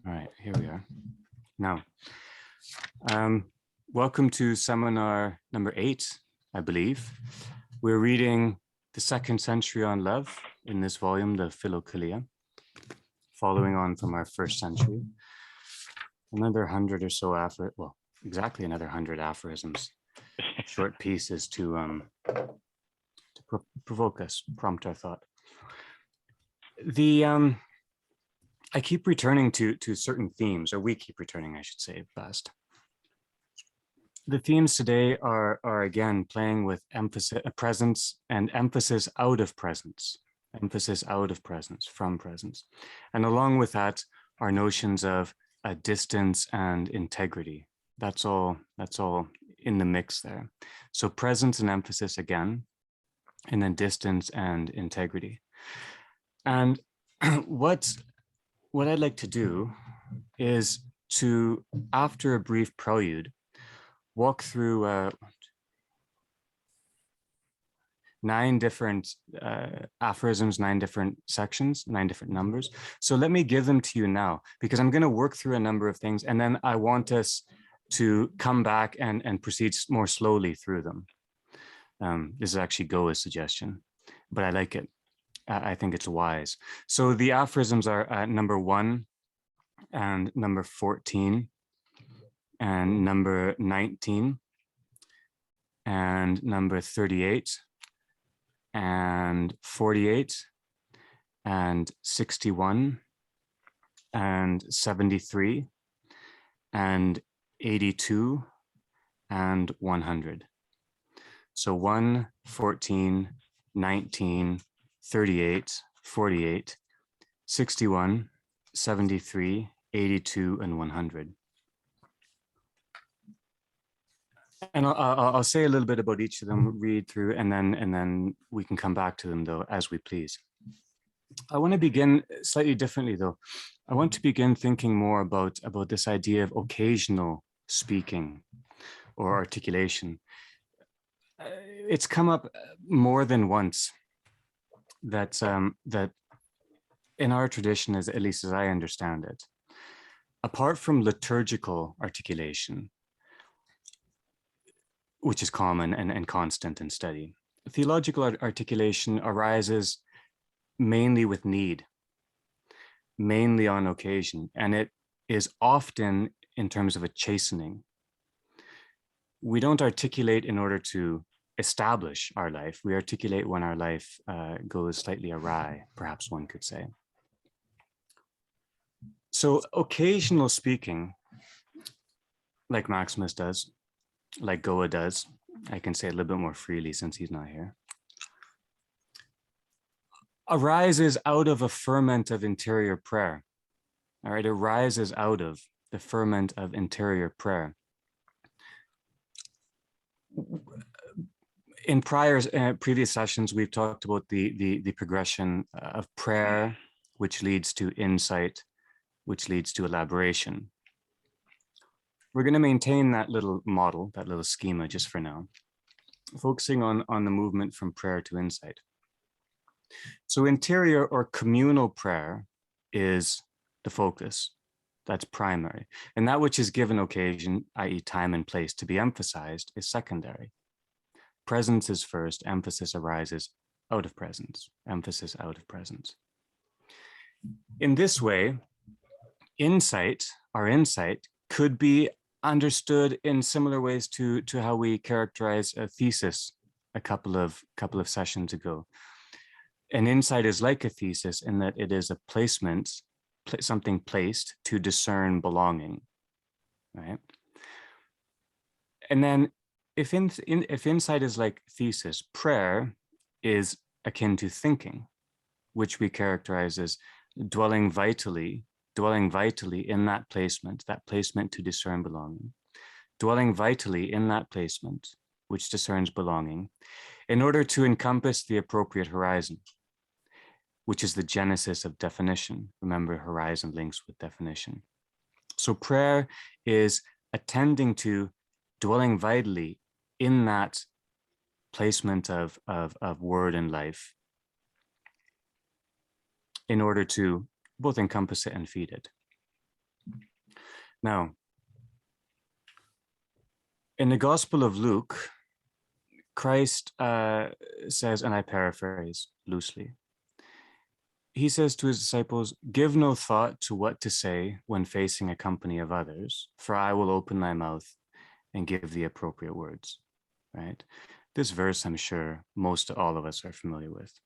All right, here we are. Now, welcome to seminar number 8, I believe. We're reading the 2nd century on love in this volume, the Philokalia, following on from our 1st century. Another 100 or so exactly another 100 aphorisms, short pieces to provoke us, prompt our thought. I keep returning to certain themes, or we keep returning, I should say, best. The themes today are again playing with emphasis, presence, and emphasis out of presence, from presence. And along with that are notions of distance and integrity. That's all in the mix there. So presence and emphasis again, and then distance and integrity. And what I'd like to do is to, after a brief prelude, walk through 9 different aphorisms, 9 different sections, 9 different numbers. So let me give them to you now, because I'm going to work through a number of things, and then I want us to come back and proceed more slowly through them. This is actually Goa's suggestion, but I like it. I think it's wise. So the aphorisms are number 1 and number 14 and number 19 and number 38 and 48 and 61 and 73 and 82 and 100. So 1, 14, 19, 38, 48, 61, 73, 82, and 100. And I'll say a little bit about each of them, read through, and then we can come back to them, though, as we please. I want to begin slightly differently, though. I want to begin thinking more about this idea of occasional speaking or articulation. It's come up more than once that in our tradition, at least as I understand it, apart from liturgical articulation, which is common and constant and steady, theological articulation arises mainly with need, mainly on occasion, and it is often in terms of a chastening. We don't articulate in order to establish our life. We articulate when our life goes slightly awry, perhaps one could say. So occasional speaking, like Maximus does, like Goa does, I can say a little bit more freely since he's not here, arises out of a ferment of interior prayer. All right, arises out of the ferment of interior prayer. In previous sessions, we've talked about the progression of prayer, which leads to insight, which leads to elaboration. We're going to maintain that little model, that little schema just for now, focusing on the movement from prayer to insight. So interior or communal prayer is the focus. That's primary. And that which is given occasion, i.e. time and place, to be emphasized is secondary. Presence is first, emphasis arises out of presence, emphasis out of presence. In this way, our insight could be understood in similar ways to how we characterize a thesis a couple of sessions ago. An insight is like a thesis in that it is a placement, something placed to discern belonging, right? And then if insight is like thesis, prayer is akin to thinking, which we characterize as dwelling vitally in that placement to discern belonging, dwelling vitally in that placement, which discerns belonging, in order to encompass the appropriate horizon, which is the genesis of definition. Remember, horizon links with definition. So prayer is attending to dwelling vitally in that placement of word and life in order to both encompass it and feed it. Now, in the Gospel of Luke, Christ says, and I paraphrase loosely, he says to his disciples, "Give no thought to what to say when facing a company of others, for I will open my mouth and give the appropriate words." Right? This verse, I'm sure most all of us are familiar with.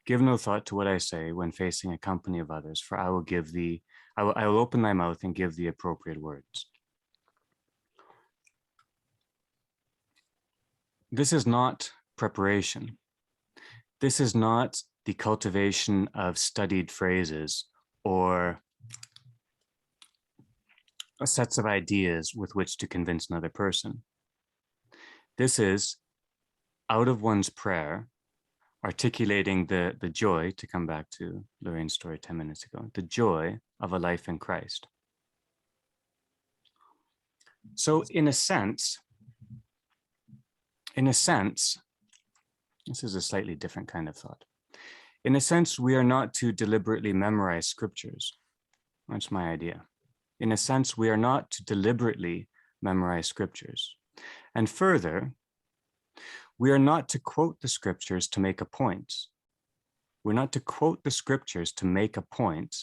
Give no thought to what I say when facing a company of others, for I will open my mouth and give the appropriate words. This is not preparation. This is not the cultivation of studied phrases or sets of ideas with which to convince another person. This is out of one's prayer, articulating the joy, to come back to Lorraine's story 10 minutes ago, the joy of a life in Christ. So in a sense, this is a slightly different kind of thought. In a sense, we are not to deliberately memorize scriptures. That's my idea. In a sense, we are not to deliberately memorize scriptures. And further, we are not to quote the scriptures to make a point. We're not to quote the scriptures to make a point,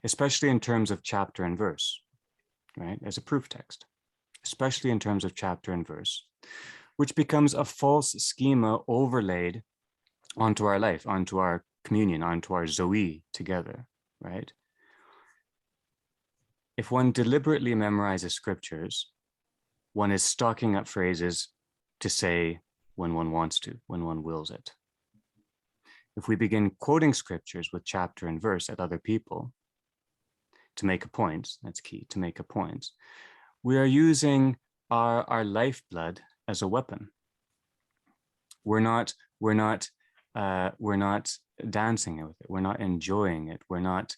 especially in terms of chapter and verse, right, as a proof text, especially in terms of chapter and verse, which becomes a false schema overlaid onto our life, onto our communion, onto our Zoe together, right? If one deliberately memorizes scriptures, one is stocking up phrases to say when one wants to, when one wills it. If we begin quoting scriptures with chapter and verse at other people to make a point, that's key, to make a point, we are using our lifeblood as a weapon. We're not dancing with it. We're not enjoying it. We're not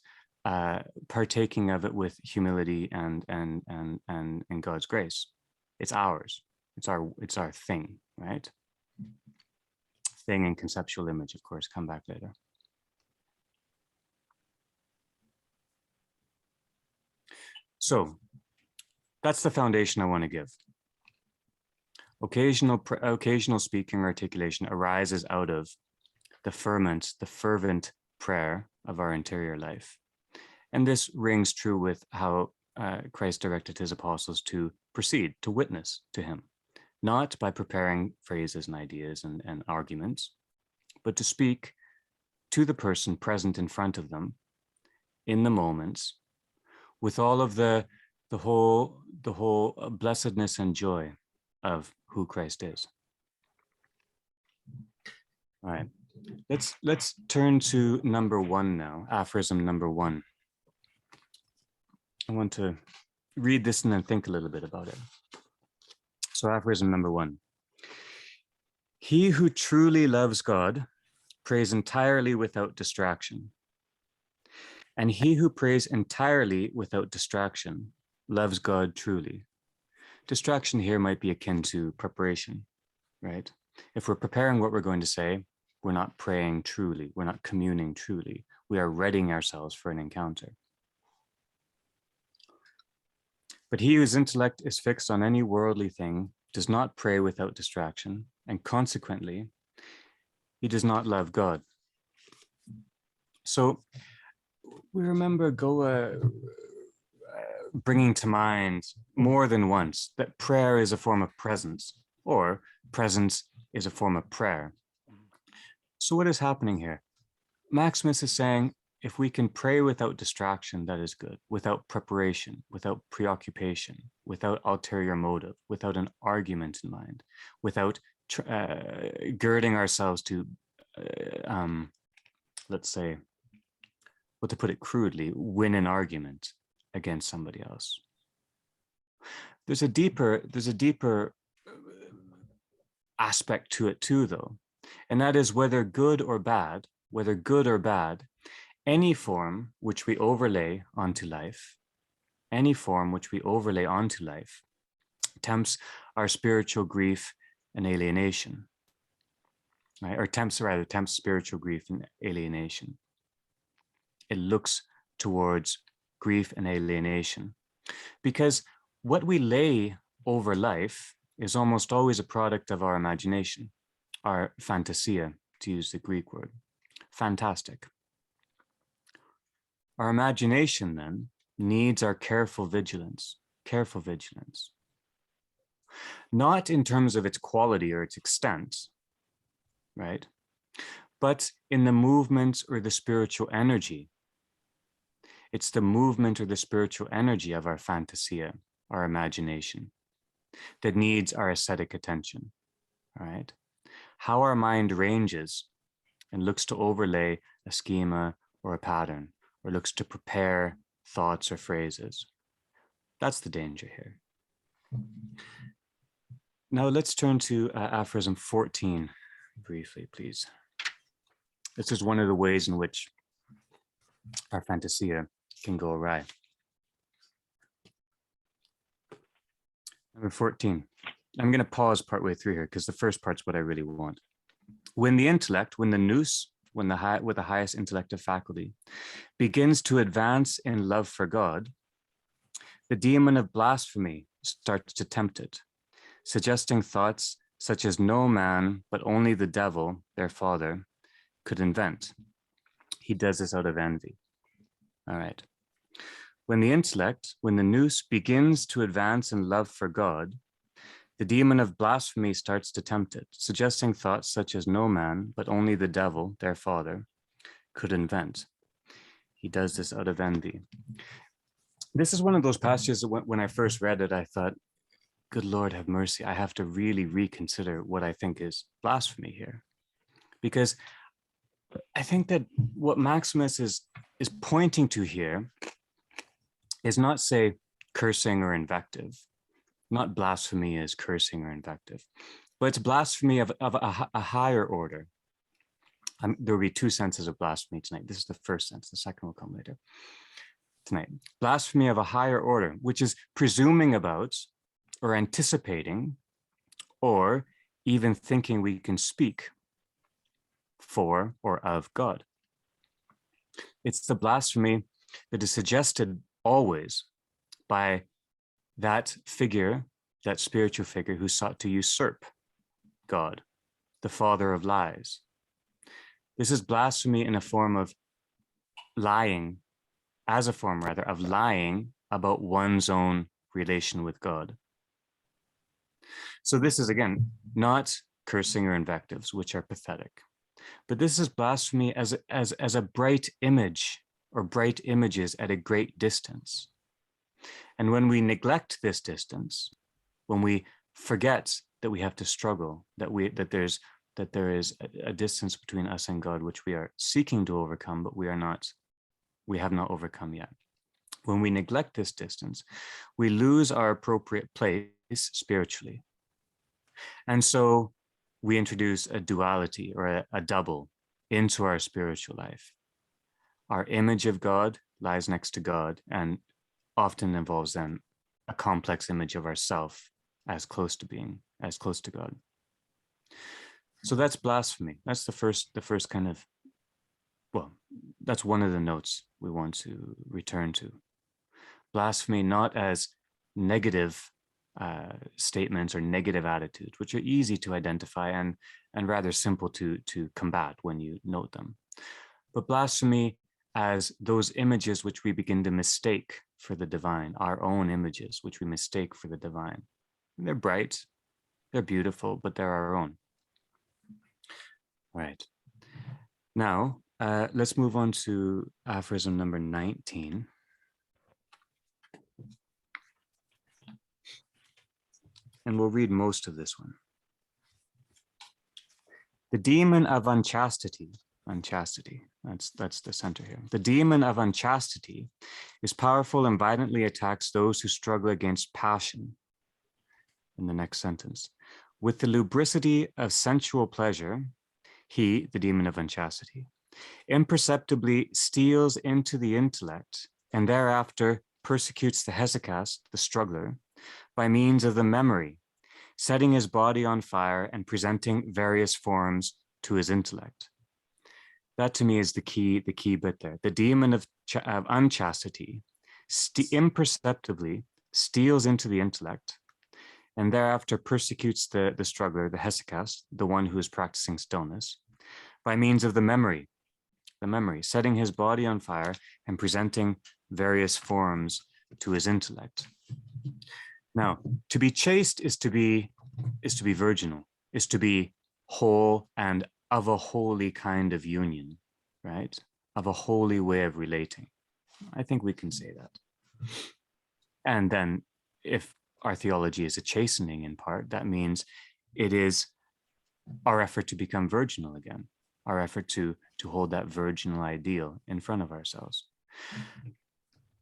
partaking of it with humility and God's grace. It's ours. It's our thing, right? Thing and conceptual image, of course, come back later. So that's the foundation I want to give. Occasional speaking or articulation arises out of the fervent prayer of our interior life. And this rings true with how Christ directed his apostles to proceed, to witness to him, not by preparing phrases and ideas and arguments, but to speak to the person present in front of them in the moments with all of the whole blessedness and joy of who Christ is. All right, let's turn to number one now, aphorism number one. I want to read this and then think a little bit about it. So aphorism number one. He who truly loves God prays entirely without distraction. And he who prays entirely without distraction loves God truly. Distraction here might be akin to preparation, right? If we're preparing what we're going to say, we're not praying truly. We're not communing truly. We are readying ourselves for an encounter. But he whose intellect is fixed on any worldly thing does not pray without distraction, and consequently, he does not love God. So we remember Goa bringing to mind more than once that prayer is a form of presence, or presence is a form of prayer. So what is happening here? Maximus is saying, if we can pray without distraction, that is good, without preparation, without preoccupation, without ulterior motive, without an argument in mind, without girding ourselves to, let's say, well, to put it crudely, win an argument against somebody else. There's a deeper aspect to it too, though, and that is whether good or bad, any form which we overlay onto life, tempts our spiritual grief and alienation, right? Or tempts spiritual grief and alienation. It looks towards grief and alienation Because what we lay over life is almost always a product of our imagination, our fantasia, to use the Greek word. Fantastic. Our imagination then needs our careful vigilance, not in terms of its quality or its extent, right? But in the movement or the spiritual energy. It's the movement or the spiritual energy of our fantasia, our imagination, that needs our ascetic attention, all right? How our mind ranges and looks to overlay a schema or a pattern, or looks to prepare thoughts or phrases. That's the danger here. Now let's turn to aphorism 14 briefly, please. This is one of the ways in which our fantasia can go awry. Number 14. I'm going to pause partway through here because the first part's what I really want. When the intellect, when the nous, with the highest intellective faculty, begins to advance in love for God, the demon of blasphemy starts to tempt it, suggesting thoughts such as no man, but only the devil, their father, could invent. He does this out of envy. All right. When the intellect, when the nous begins to advance in love for God, the demon of blasphemy starts to tempt it, suggesting thoughts such as no man, but only the devil, their father, could invent. He does this out of envy. This is one of those passages that when I first read it, I thought, good Lord, have mercy. I have to really reconsider what I think is blasphemy here. Because I think that what Maximus is pointing to here is not, say, cursing or invective. Not blasphemy as cursing or invective, but it's blasphemy of a higher order. There will be two senses of blasphemy tonight. This is the first sense. The second will come later tonight. Blasphemy of a higher order, which is presuming about or anticipating or even thinking we can speak for or of God. It's the blasphemy that is suggested always by that figure, that spiritual figure who sought to usurp God, the father of lies. This is blasphemy in a form of lying, as a form rather of lying about one's own relation with God. So this is, again, not cursing or invectives, which are pathetic, but this is blasphemy as a bright image or bright images at a great distance. And when we neglect this distance, when we forget that we have to struggle, that there is a distance between us and God, which we are seeking to overcome, but we have not overcome yet. When we neglect this distance, we lose our appropriate place spiritually. And so we introduce a duality or a double into our spiritual life. Our image of God lies next to God and often involves then a complex image of ourself as close to God. So that's blasphemy. That's the first kind of, well, that's one of the notes we want to return to. Blasphemy not as negative statements or negative attitudes, which are easy to identify and rather simple to combat when you note them, but blasphemy as those images which we begin to mistake for the divine, our own images, which we mistake for the divine. They're bright, they're beautiful, but they're our own. All right. Now, let's move on to aphorism number 19. And we'll read most of this one. The demon of unchastity, that's the center here. The demon of unchastity is powerful and violently attacks those who struggle against passion. In the next sentence, with the lubricity of sensual pleasure, he, the demon of unchastity, imperceptibly steals into the intellect and thereafter persecutes the hesychast, the struggler, by means of the memory, setting his body on fire and presenting various forms to his intellect. That to me is the key bit there. The demon of unchastity imperceptibly steals into the intellect, and thereafter persecutes the struggler, the hesychast, the one who is practicing stillness, by means of the memory, setting his body on fire and presenting various forms to his intellect. Now, to be chaste is to be virginal, is to be whole and of a holy kind of union, right? Of a holy way of relating. I think we can say that. And then if our theology is a chastening in part, that means it is our effort to become virginal again, our effort to hold that virginal ideal in front of ourselves.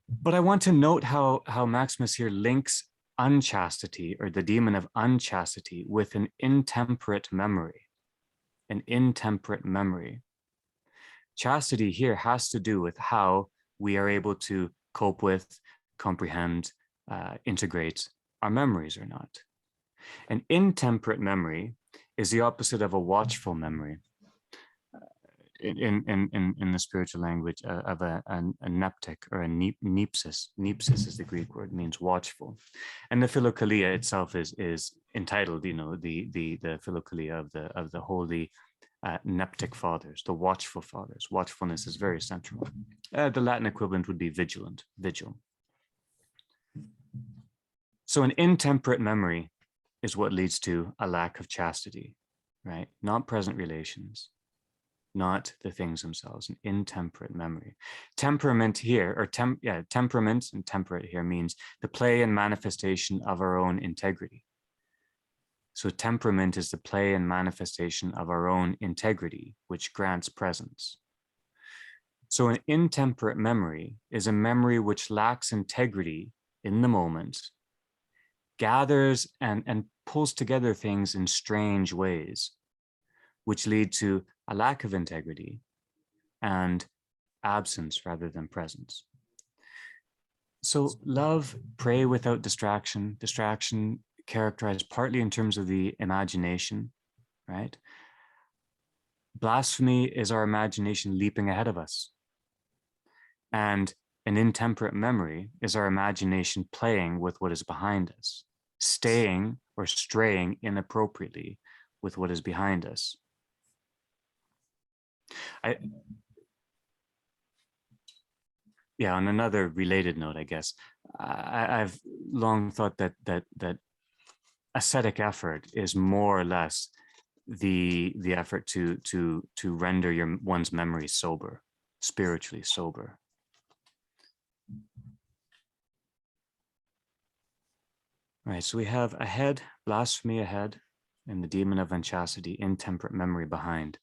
But I want to note how Maximus here links unchastity, or the demon of unchastity, with an intemperate memory. An intemperate memory. Chastity here has to do with how we are able to cope with, comprehend, integrate our memories or not. An intemperate memory is the opposite of a watchful memory. In the spiritual language of a neptic or a nepsis. Nepsis is the Greek word, means watchful. And the Philokalia itself is entitled, the Philokalia of the holy neptic fathers, the watchful fathers. Watchfulness is very central. The Latin equivalent would be vigilant, vigil. So an intemperate memory is what leads to a lack of chastity, right? Not present relations, not the things themselves, an intemperate memory. Temperament here, or temperament and temperate here means the play and manifestation of our own integrity. So temperament is the play and manifestation of our own integrity, which grants presence. So an intemperate memory is a memory which lacks integrity in the moment, gathers and pulls together things in strange ways, which lead to a lack of integrity and absence rather than presence. So love, pray without distraction, distraction characterized partly in terms of the imagination, right? Blasphemy is our imagination leaping ahead of us. And an intemperate memory is our imagination playing with what is behind us, staying or straying inappropriately with what is behind us. On another related note, I guess, I've long thought that ascetic effort is more or less the effort to render one's memory sober, spiritually sober. All right, so we have ahead, blasphemy ahead, and the demon of unchastity, intemperate memory behind.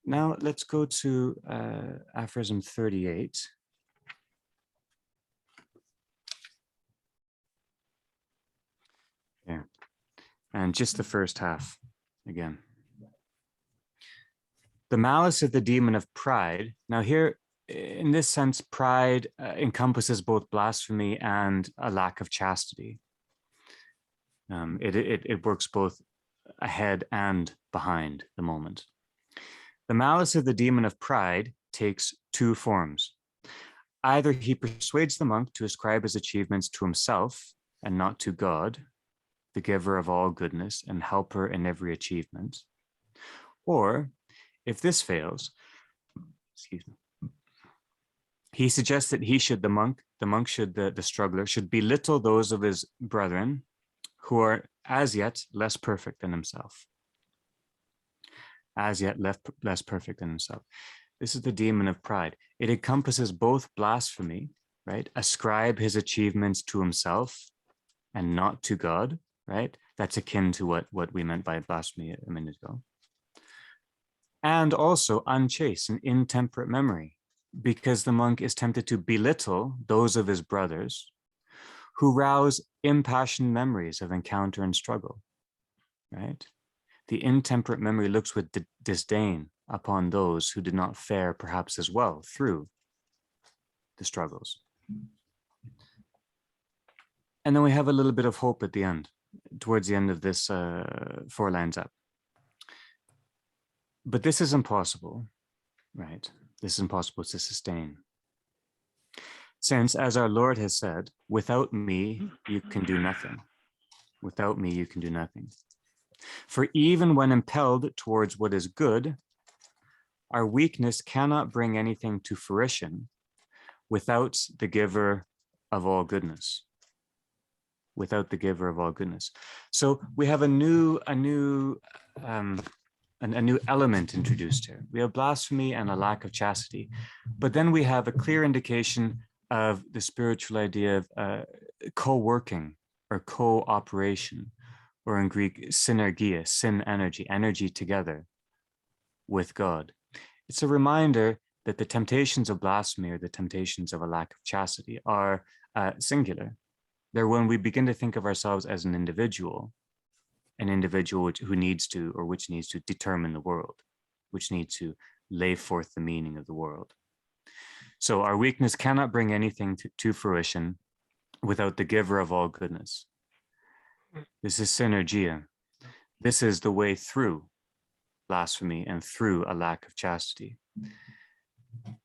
Now let's go to aphorism 38. Yeah, and just the first half again. The malice of the demon of pride. Now here, in this sense, pride encompasses both blasphemy and a lack of chastity. It works both ahead and behind the moment. The malice of the demon of pride takes two forms. Either he persuades the monk to ascribe his achievements to himself and not to God, the giver of all goodness and helper in every achievement. Or, if this fails, he suggests that the struggler should belittle those of his brethren who are as yet less perfect than himself. As yet less perfect than himself. This is the demon of pride. It encompasses both blasphemy, right? Ascribe his achievements to himself and not to God, right? That's akin to what we meant by blasphemy a minute ago. And also unchaste and intemperate memory, because the monk is tempted to belittle those of his brothers who rouse impassioned memories of encounter and struggle, right? The intemperate memory looks with disdain upon those who did not fare perhaps as well through the struggles. And then we have a little bit of hope at the end, towards the end of this 4 lines up. But this is impossible, right? This is impossible to sustain. Since, as our Lord has said, without me, you can do nothing. Without me, you can do nothing. For even when impelled towards what is good, our weakness cannot bring anything to fruition without the giver of all goodness. Without the giver of all goodness. So we have a new element introduced here. We have blasphemy and a lack of chastity, but then we have a clear indication of the spiritual idea of co-working or cooperation, or in Greek, synergia, syn energy, energy together with God. It's a reminder that the temptations of blasphemy or the temptations of a lack of chastity are singular. They're when we begin to think of ourselves as an individual who needs to, or which needs to determine the world, which needs to lay forth the meaning of the world. So our weakness cannot bring anything to fruition without the giver of all goodness. This is synergia. This is the way through blasphemy and through a lack of chastity.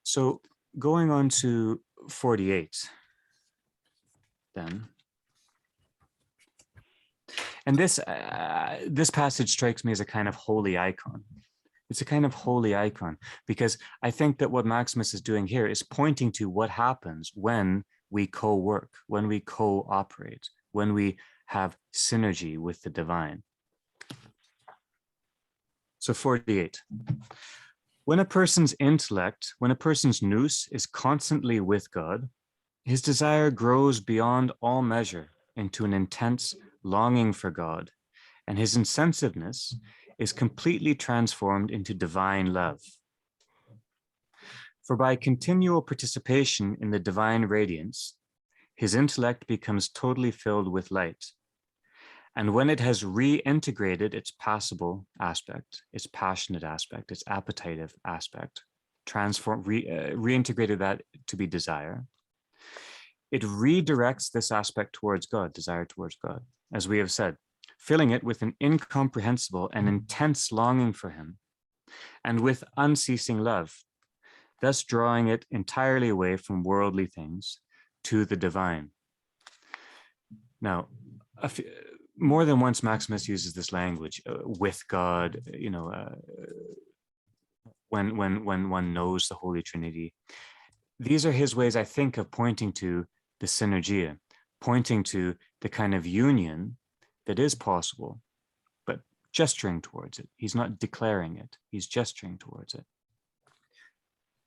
So going on to 48 then. And this passage strikes me as a kind of holy icon. It's a kind of holy icon, because I think that what Maximus is doing here is pointing to what happens when we co-work, when we cooperate, when we have synergy with the divine. So 48. When a person's intellect, when a person's nous is constantly with God, his desire grows beyond all measure into an intense longing for God, and his insensitiveness is completely transformed into divine love. For by continual participation in the divine radiance, his intellect becomes totally filled with light. And when it has reintegrated its passible aspect, its passionate aspect, its appetitive aspect, reintegrated that to be desire, it redirects this aspect towards God, desire towards God, as we have said, filling it with an incomprehensible and intense longing for him, and with unceasing love, thus drawing it entirely away from worldly things to the divine. Now, more than once Maximus uses this language, with God, when one knows the Holy Trinity. These are his ways, I think, of pointing to the synergia, pointing to the kind of union that is possible, but gesturing towards it. He's not declaring it, he's gesturing towards it.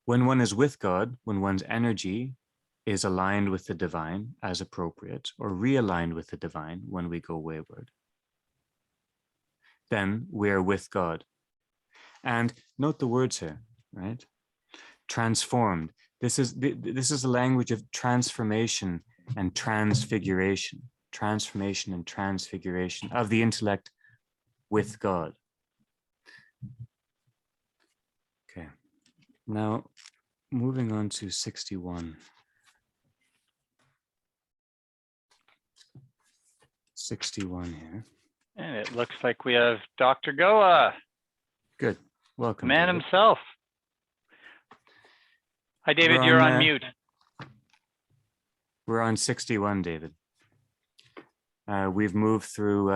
When one is with God, when one's energy is aligned with the divine as appropriate, or realigned with the divine when we go wayward, then we are with God. And note the words here, right? Transformed. This is the language of transformation and transfiguration. Transformation and transfiguration of the intellect with God. Okay, now moving on to 61. 61 here. And it looks like we have Dr. Goa. Good. Welcome. Man David. himself. Hi, David. You're on mute. We're on 61, David. We've moved through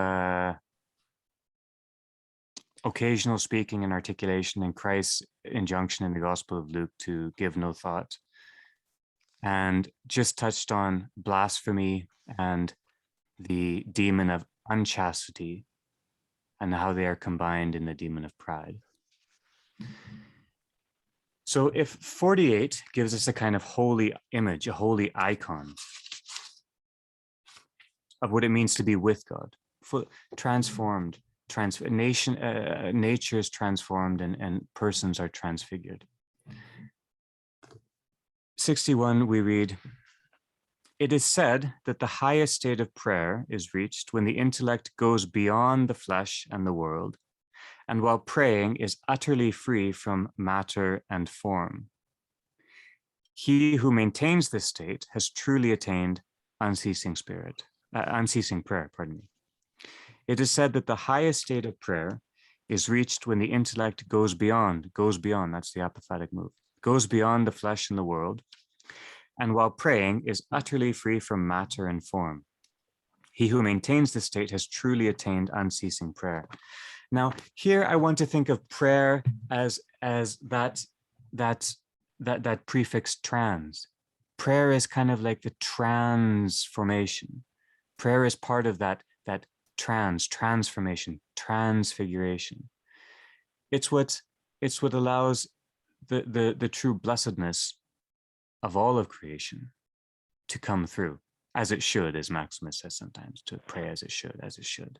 occasional speaking and articulation and Christ's injunction in the Gospel of Luke to give no thought, and just touched on blasphemy and the demon of unchastity and how they are combined in the demon of pride. So if 48 gives us a kind of holy image, a holy icon of what it means to be with God, transformed, nature is transformed and persons are transfigured. 61, we read, "It is said that the highest state of prayer is reached when the intellect goes beyond the flesh and the world, and while praying is utterly free from matter and form. He who maintains this state has truly attained unceasing prayer. It is said that the highest state of prayer is reached when the intellect goes beyond, that's the apophatic move, goes beyond the flesh and the world, and while praying is utterly free from matter and form. He who maintains this state has truly attained unceasing prayer. Now, here I want to think of prayer as that prefix trans. Prayer is kind of like the transformation. Prayer is part of that transformation, transfiguration. It's what allows the true blessedness of all of creation to come through, as it should, as Maximus says sometimes, to pray as it should, as it should.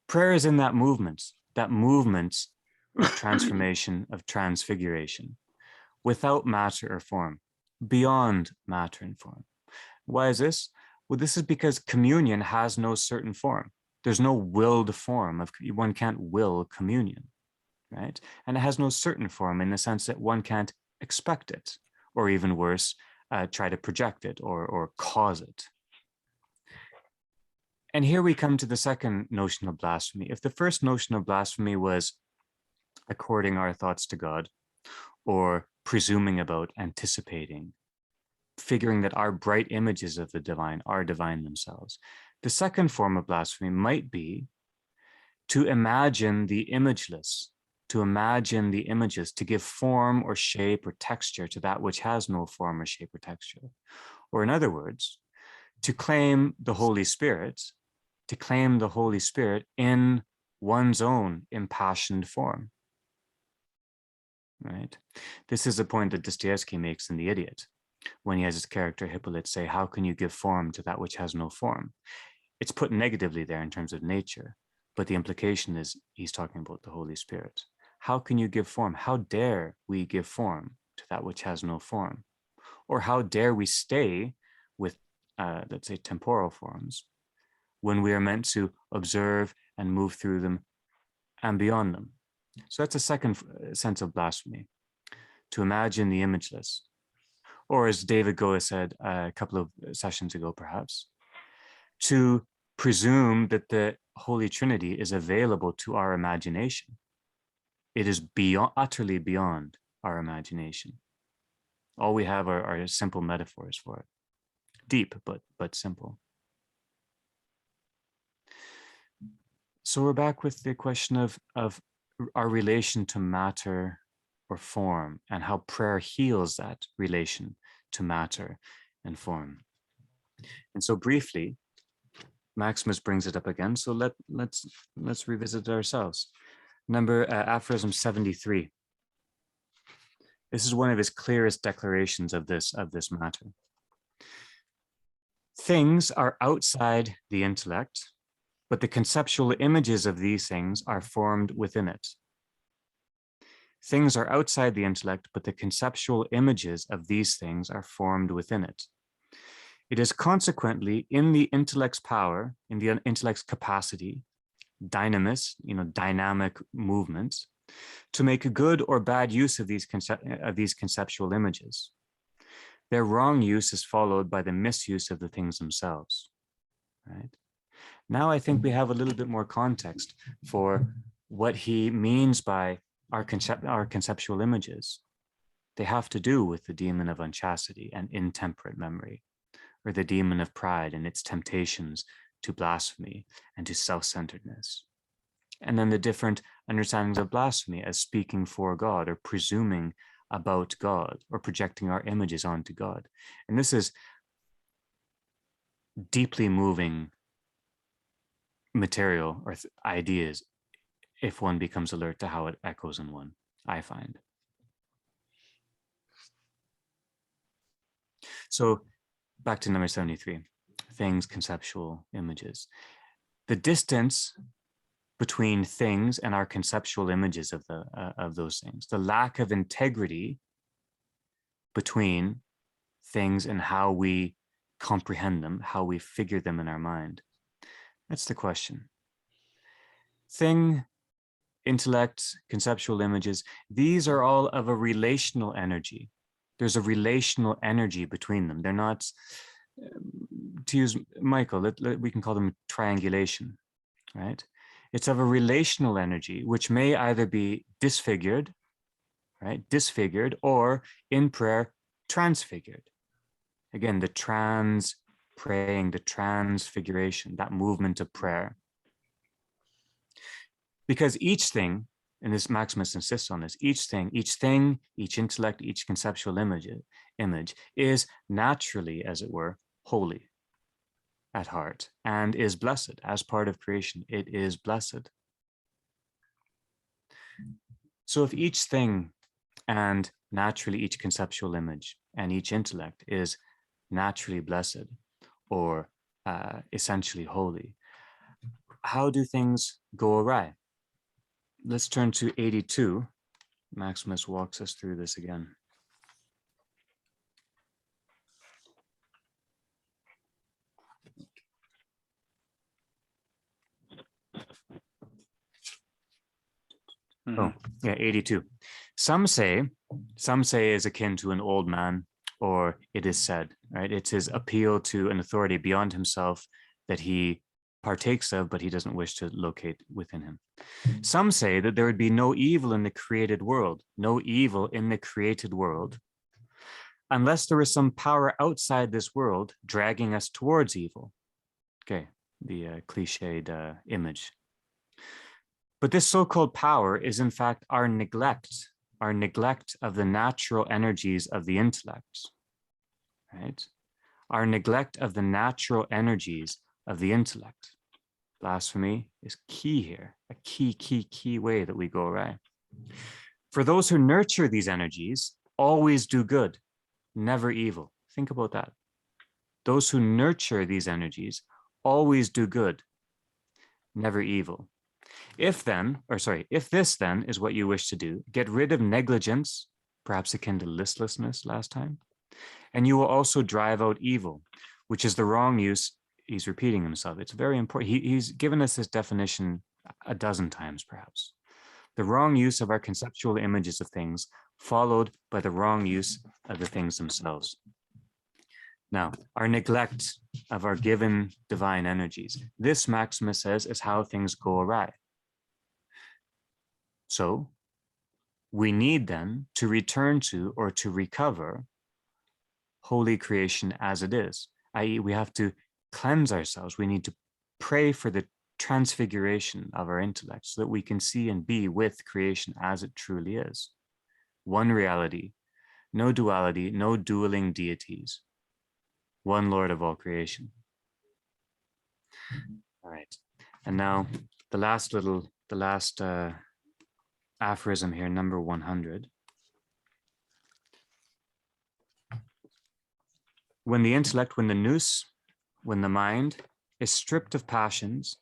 Prayer is in that movement of transformation, of transfiguration, without matter or form, beyond matter and form. Why is this? Well, this is because communion has no certain form. There's no willed form of, one can't will communion, right? And it has no certain form in the sense that one can't expect it, or even worse, try to project it or cause it. And here we come to the second notion of blasphemy. If the first notion of blasphemy was according our thoughts to God, or presuming about, anticipating, figuring that our bright images of the divine are divine themselves, the second form of blasphemy might be to imagine the imageless, to imagine the images, to give form or shape or texture to that which has no form or shape or texture. Or in other words, to claim the Holy Spirit, in one's own impassioned form, right? This is a point that Dostoevsky makes in The Idiot, when he has his character Hippolyte say, how can you give form to that which has no form? It's put negatively there in terms of nature, but the implication is he's talking about the Holy Spirit. How can you give form? How dare we give form to that which has no form? Or how dare we stay with, let's say, temporal forms when we are meant to observe and move through them and beyond them? So that's a second sense of blasphemy, to imagine the imageless. Or as David Goa said a couple of sessions ago, perhaps, to presume that the Holy Trinity is available to our imagination. It is utterly beyond our imagination. All we have are simple metaphors for it. Deep, but simple. So we're back with the question of our relation to matter or form, and how prayer heals that relation to matter and form. And so briefly, Maximus brings it up again. So let's revisit it ourselves. Aphorism 73. This is one of his clearest declarations of this matter. Things are outside the intellect, but the conceptual images of these things are formed within it. Things are outside the intellect, but the conceptual images of these things are formed within it. It is consequently in the intellect's power, in the intellect's capacity, dynamic movements, to make a good or bad use of these conceptual images. Their wrong use is followed by the misuse of the things themselves, right? Now I think we have a little bit more context for what he means by our conceptual images. They have to do with the demon of unchastity and intemperate memory, or the demon of pride and its temptations to blasphemy and to self-centeredness. And then the different understandings of blasphemy as speaking for God, or presuming about God, or projecting our images onto God. And this is deeply moving material or ideas if one becomes alert to how it echoes in one, I find. So back to number 73, things, conceptual images. The distance between things and our conceptual images of those things, the lack of integrity between things and how we comprehend them, how we figure them in our mind. That's the question. Thing, intellect, conceptual images, these are all of a relational energy. There's a relational energy between them. They're not, to use Michael, we can call them triangulation, right? It's of a relational energy, which may either be disfigured, right? Disfigured, or in prayer, transfigured. Again, the trans praying, the transfiguration, that movement of prayer. Because each thing, and this Maximus insists on this, each thing, each intellect, each conceptual image is naturally, as it were, holy at heart and is blessed. As part of creation, it is blessed. So if each thing and naturally each conceptual image and each intellect is naturally blessed or essentially holy, how do things go awry? Let's turn to 82. Maximus walks us through this again. Oh, yeah, 82. Some say is akin to an old man, or it is said, right? It's his appeal to an authority beyond himself that he partakes of, but he doesn't wish to locate within him. Some say that there would be no evil in the created world, unless there is some power outside this world dragging us towards evil. Okay, the cliched image. But this so-called power is in fact our neglect of the natural energies of the intellect, right? Our neglect of the natural energies of the intellect. Blasphemy is key here, a key way that we go awry. For those who nurture these energies, always do good, never evil. Think about that. Those who nurture these energies always do good, never evil. If this then is what you wish to do, get rid of negligence, perhaps akin to listlessness last time, and you will also drive out evil, which is the wrong use. He's repeating himself. It's very important. He's given us this definition a dozen times, perhaps. The wrong use of our conceptual images of things, followed by the wrong use of the things themselves. Now, our neglect of our given divine energies. This, Maximus says, is how things go awry. So we need then to return to or to recover holy creation as it is, i.e. we have to cleanse ourselves. We need to pray for the transfiguration of our intellect so that we can see and be with creation as it truly is. One reality, no duality, no dueling deities, one Lord of all creation. All right, and now the last aphorism here, number 100. When the intellect, when the nous, when the mind is stripped of passions,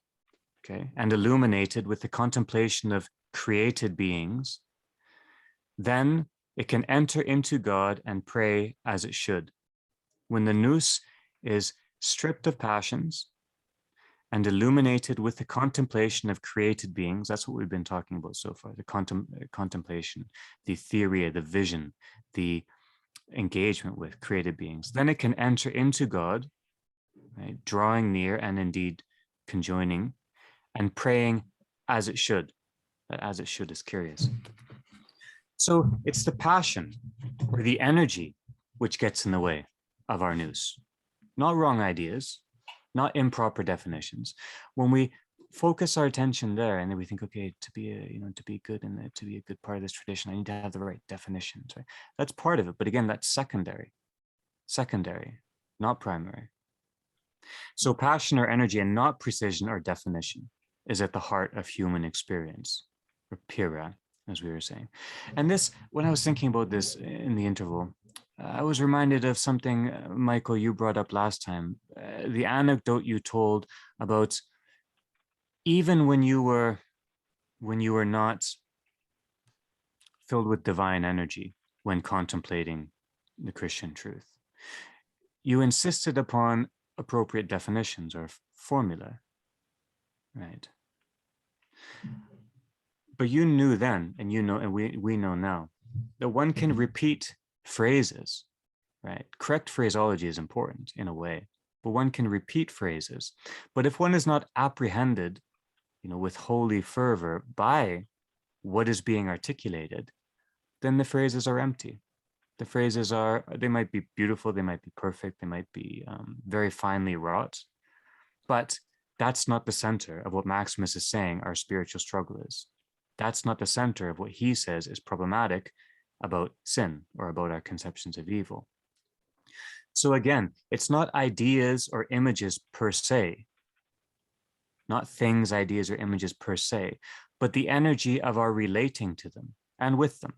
okay, and illuminated with the contemplation of created beings, then it can enter into God and pray as it should. When the nous is stripped of passions and illuminated with the contemplation of created beings, that's what we've been talking about so far, the contemplation, the theory, the vision, the engagement with created beings, then it can enter into God, right, drawing near and indeed conjoining and praying as it should. That as it should is curious. So it's the passion or the energy which gets in the way of our nous, not wrong ideas, not improper definitions. When we focus our attention there and then we think, okay, to be good and to be a good part of this tradition, I need to have the right definitions, right? That's part of it. But again, that's secondary, not primary. So passion or energy and not precision or definition is at the heart of human experience, or pira, as we were saying. And this, when I was thinking about this in the interval, I was reminded of something, Michael, you brought up last time, the anecdote you told about even when you were not filled with divine energy when contemplating the Christian truth, you insisted upon appropriate definitions or formula, right? But you knew then, and you know, and we know now, that one can repeat phrases, right? Correct phraseology is important in a way, but one can repeat phrases. But if one is not apprehended, with holy fervor by what is being articulated, then the phrases are empty. The phrases are, they might be beautiful, they might be perfect, they might be very finely wrought, but that's not the center of what Maximus is saying our spiritual struggle is. That's not the center of what he says is problematic about sin or about our conceptions of evil. So again, it's not ideas or images per se, not things, ideas, or images per se, but the energy of our relating to them and with them.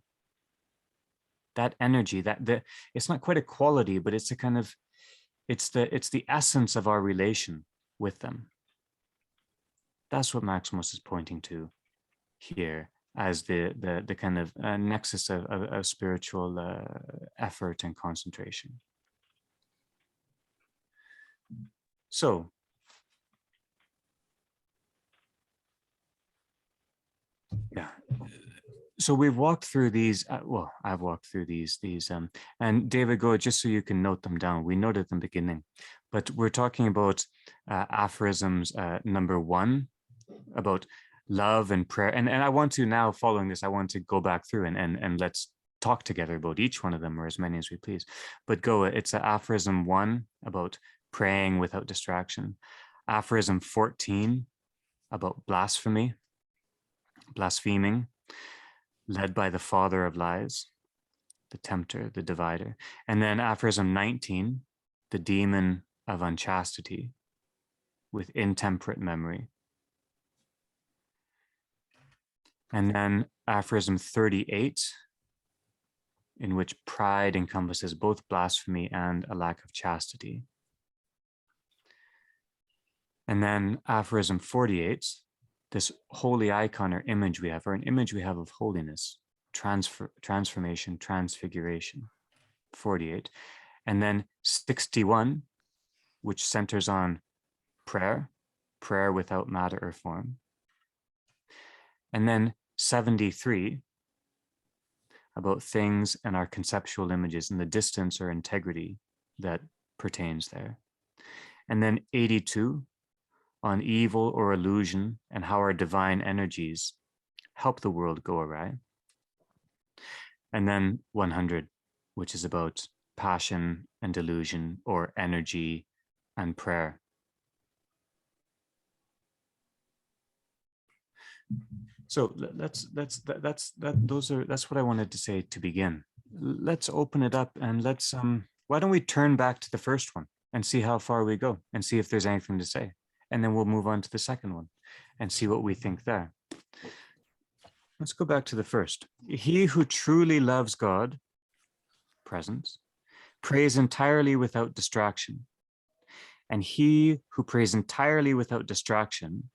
That energy, it's not quite a quality, but it's a kind of, it's the essence of our relation with them. That's what Maximos is pointing to here as the kind of nexus of spiritual effort and concentration. So, yeah. So we've walked through these, well, I've walked through these, and David, go just so you can note them down. We noted at the beginning, but we're talking about aphorisms number 1, about love and prayer. And I want to now, following this, I want to go back through and let's talk together about each one of them, or as many as we please. But go, it's aphorism 1 about praying without distraction. Aphorism 14 about blasphemy, blaspheming, led by the father of lies, the tempter, the divider. And then aphorism 19, the demon of unchastity with intemperate memory. And then aphorism 38, in which pride encompasses both blasphemy and a lack of chastity. And then aphorism 48, this holy icon or image we have, or an image we have of holiness, transformation, transfiguration, 48. And then 61, which centers on prayer, prayer without matter or form. And then 73, about things and our conceptual images and the distance or integrity that pertains there. And then 82, on evil or illusion and how our divine energies help the world go awry. And then 100, which is about passion and delusion, or energy and prayer. So that's what I wanted to say to begin. Let's open it up and let's why don't we turn back to the first one and see how far we go and see if there's anything to say. And then we'll move on to the second one and see what we think there. Let's go back to the first. He who truly loves God, presence, prays entirely without distraction. And he who prays entirely without distraction,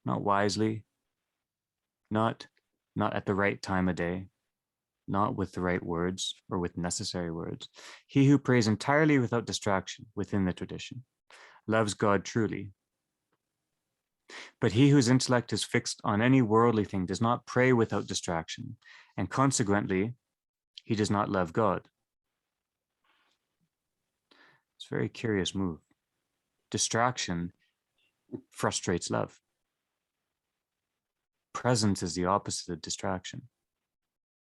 not wisely, not at the right time of day, not with the right words or with necessary words. He who prays entirely without distraction within the tradition loves God truly. But he whose intellect is fixed on any worldly thing does not pray without distraction, and consequently, he does not love God. It's a very curious move. Distraction frustrates love. Presence is the opposite of distraction,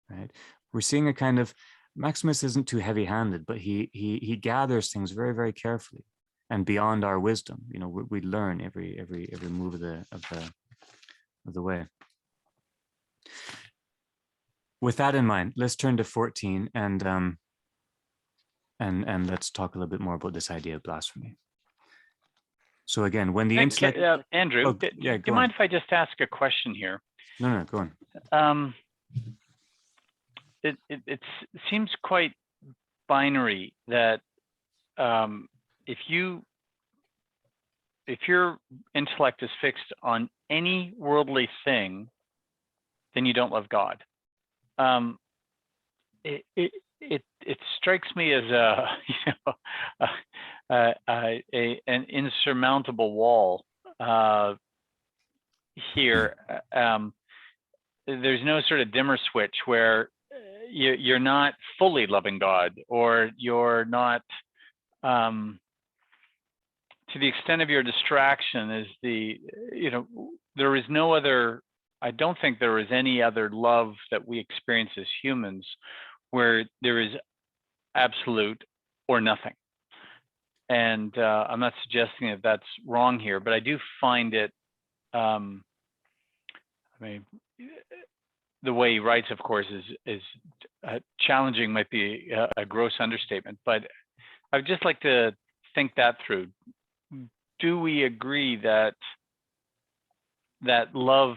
right? We're seeing a kind of, Maximus isn't too heavy-handed, but he gathers things very, very carefully and beyond our wisdom. You know, we learn every move of the way. With that in mind, let's turn to 14 and let's talk a little bit more about this idea of blasphemy. So again, when the intellect... Andrew, do you mind if I just ask a question here? No, go on. It seems quite binary that if your intellect is fixed on any worldly thing, then you don't love God. It strikes me as an insurmountable wall here. There's no sort of dimmer switch where you're not fully loving God, or you're not, to the extent of your distraction is there is no other, I don't think there is any other love that we experience as humans where there is absolute or nothing. And I'm not suggesting that that's wrong here, but I do find it, I mean, the way he writes, of course, is challenging, might be a gross understatement, but I would just like to think that through. Do we agree that love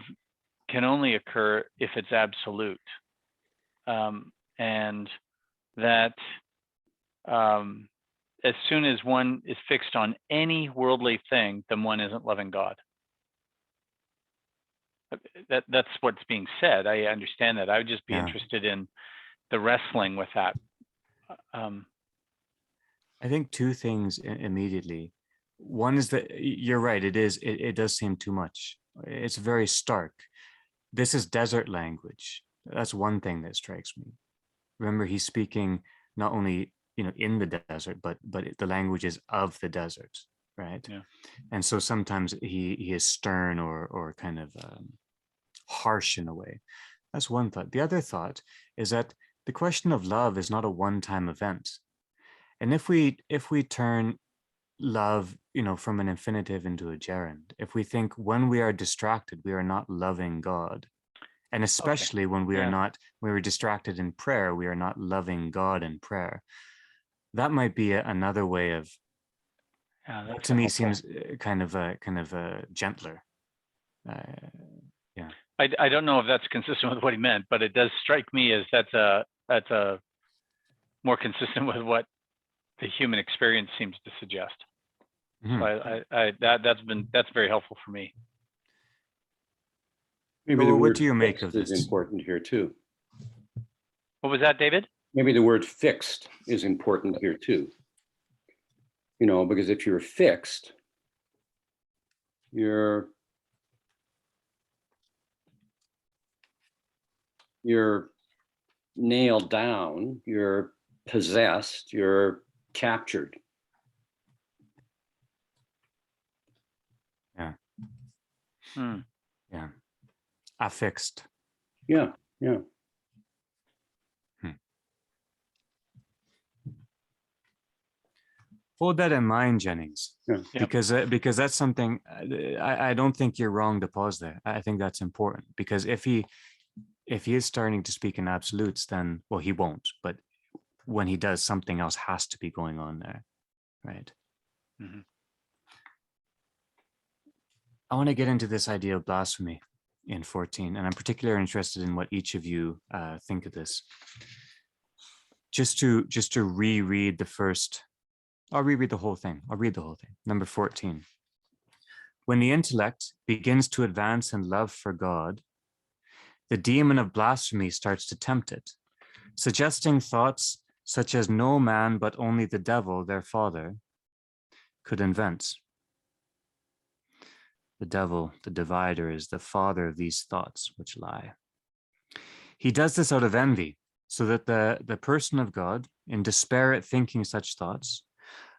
can only occur if it's absolute, and that as soon as one is fixed on any worldly thing, then one isn't loving God? That's what's being said. I understand that. I would just be interested in the wrestling with that. I think two things immediately. One is that you're right. It does seem too much. It's very stark. This is desert language. That's one thing that strikes me. Remember, he's speaking not only, in the desert, but the language is of the desert, right? Yeah. And so sometimes he is stern or kind of harsh in a way. That's one thought. The other thought is that the question of love is not a one-time event. And if we turn love, from an infinitive into a gerund, if we think when we are distracted, we are not loving God, and especially when we're distracted in prayer, we are not loving God in prayer. That might be another way of, that to me seems kind of a gentler. I don't know if that's consistent with what he meant, but it does strike me as that's a more consistent with what the human experience seems to suggest. Mm-hmm. So that's very helpful for me. Maybe what do you make of this? Is important here too. What was that, David? Maybe the word fixed is important here too. Because if you're fixed, you're nailed down, you're possessed, you're captured. Yeah. Yeah. Affixed. Yeah. Hold that in mind, Jennings, because that's something I don't think you're wrong to pause there. I think that's important, because if he is starting to speak in absolutes, then, well, he won't. But when he does, something else has to be going on there, right? Mm-hmm. I want to get into this idea of blasphemy in 14, and I'm particularly interested in what each of you think of this. Just to reread the first. I'll reread the whole thing. Number 14. When the intellect begins to advance in love for God, the demon of blasphemy starts to tempt it, suggesting thoughts such as no man but only the devil, their father, could invent. The devil, the divider, is the father of these thoughts which lie. He does this out of envy, so that the person of God, in despair at thinking such thoughts,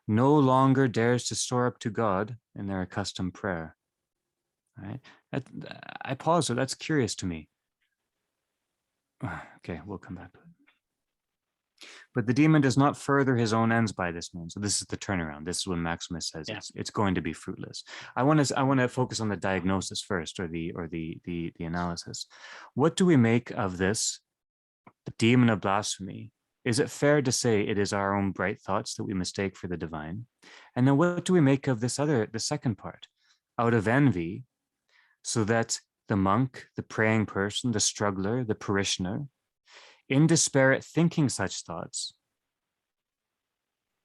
no longer dares to soar up to God in their accustomed prayer. Right? I pause, so that's curious to me. Okay, we'll come back to it. But the demon does not further his own ends by this means. So this is the turnaround. This is when Maximus says it's going to be fruitless. I want to focus on the diagnosis first, or the analysis. What do we make of this, the demon of blasphemy? Is it fair to say it is our own bright thoughts that we mistake for the divine? And then what do we make of the second part? Out of envy, so that the monk, the praying person, the struggler, the parishioner, in despair at thinking such thoughts.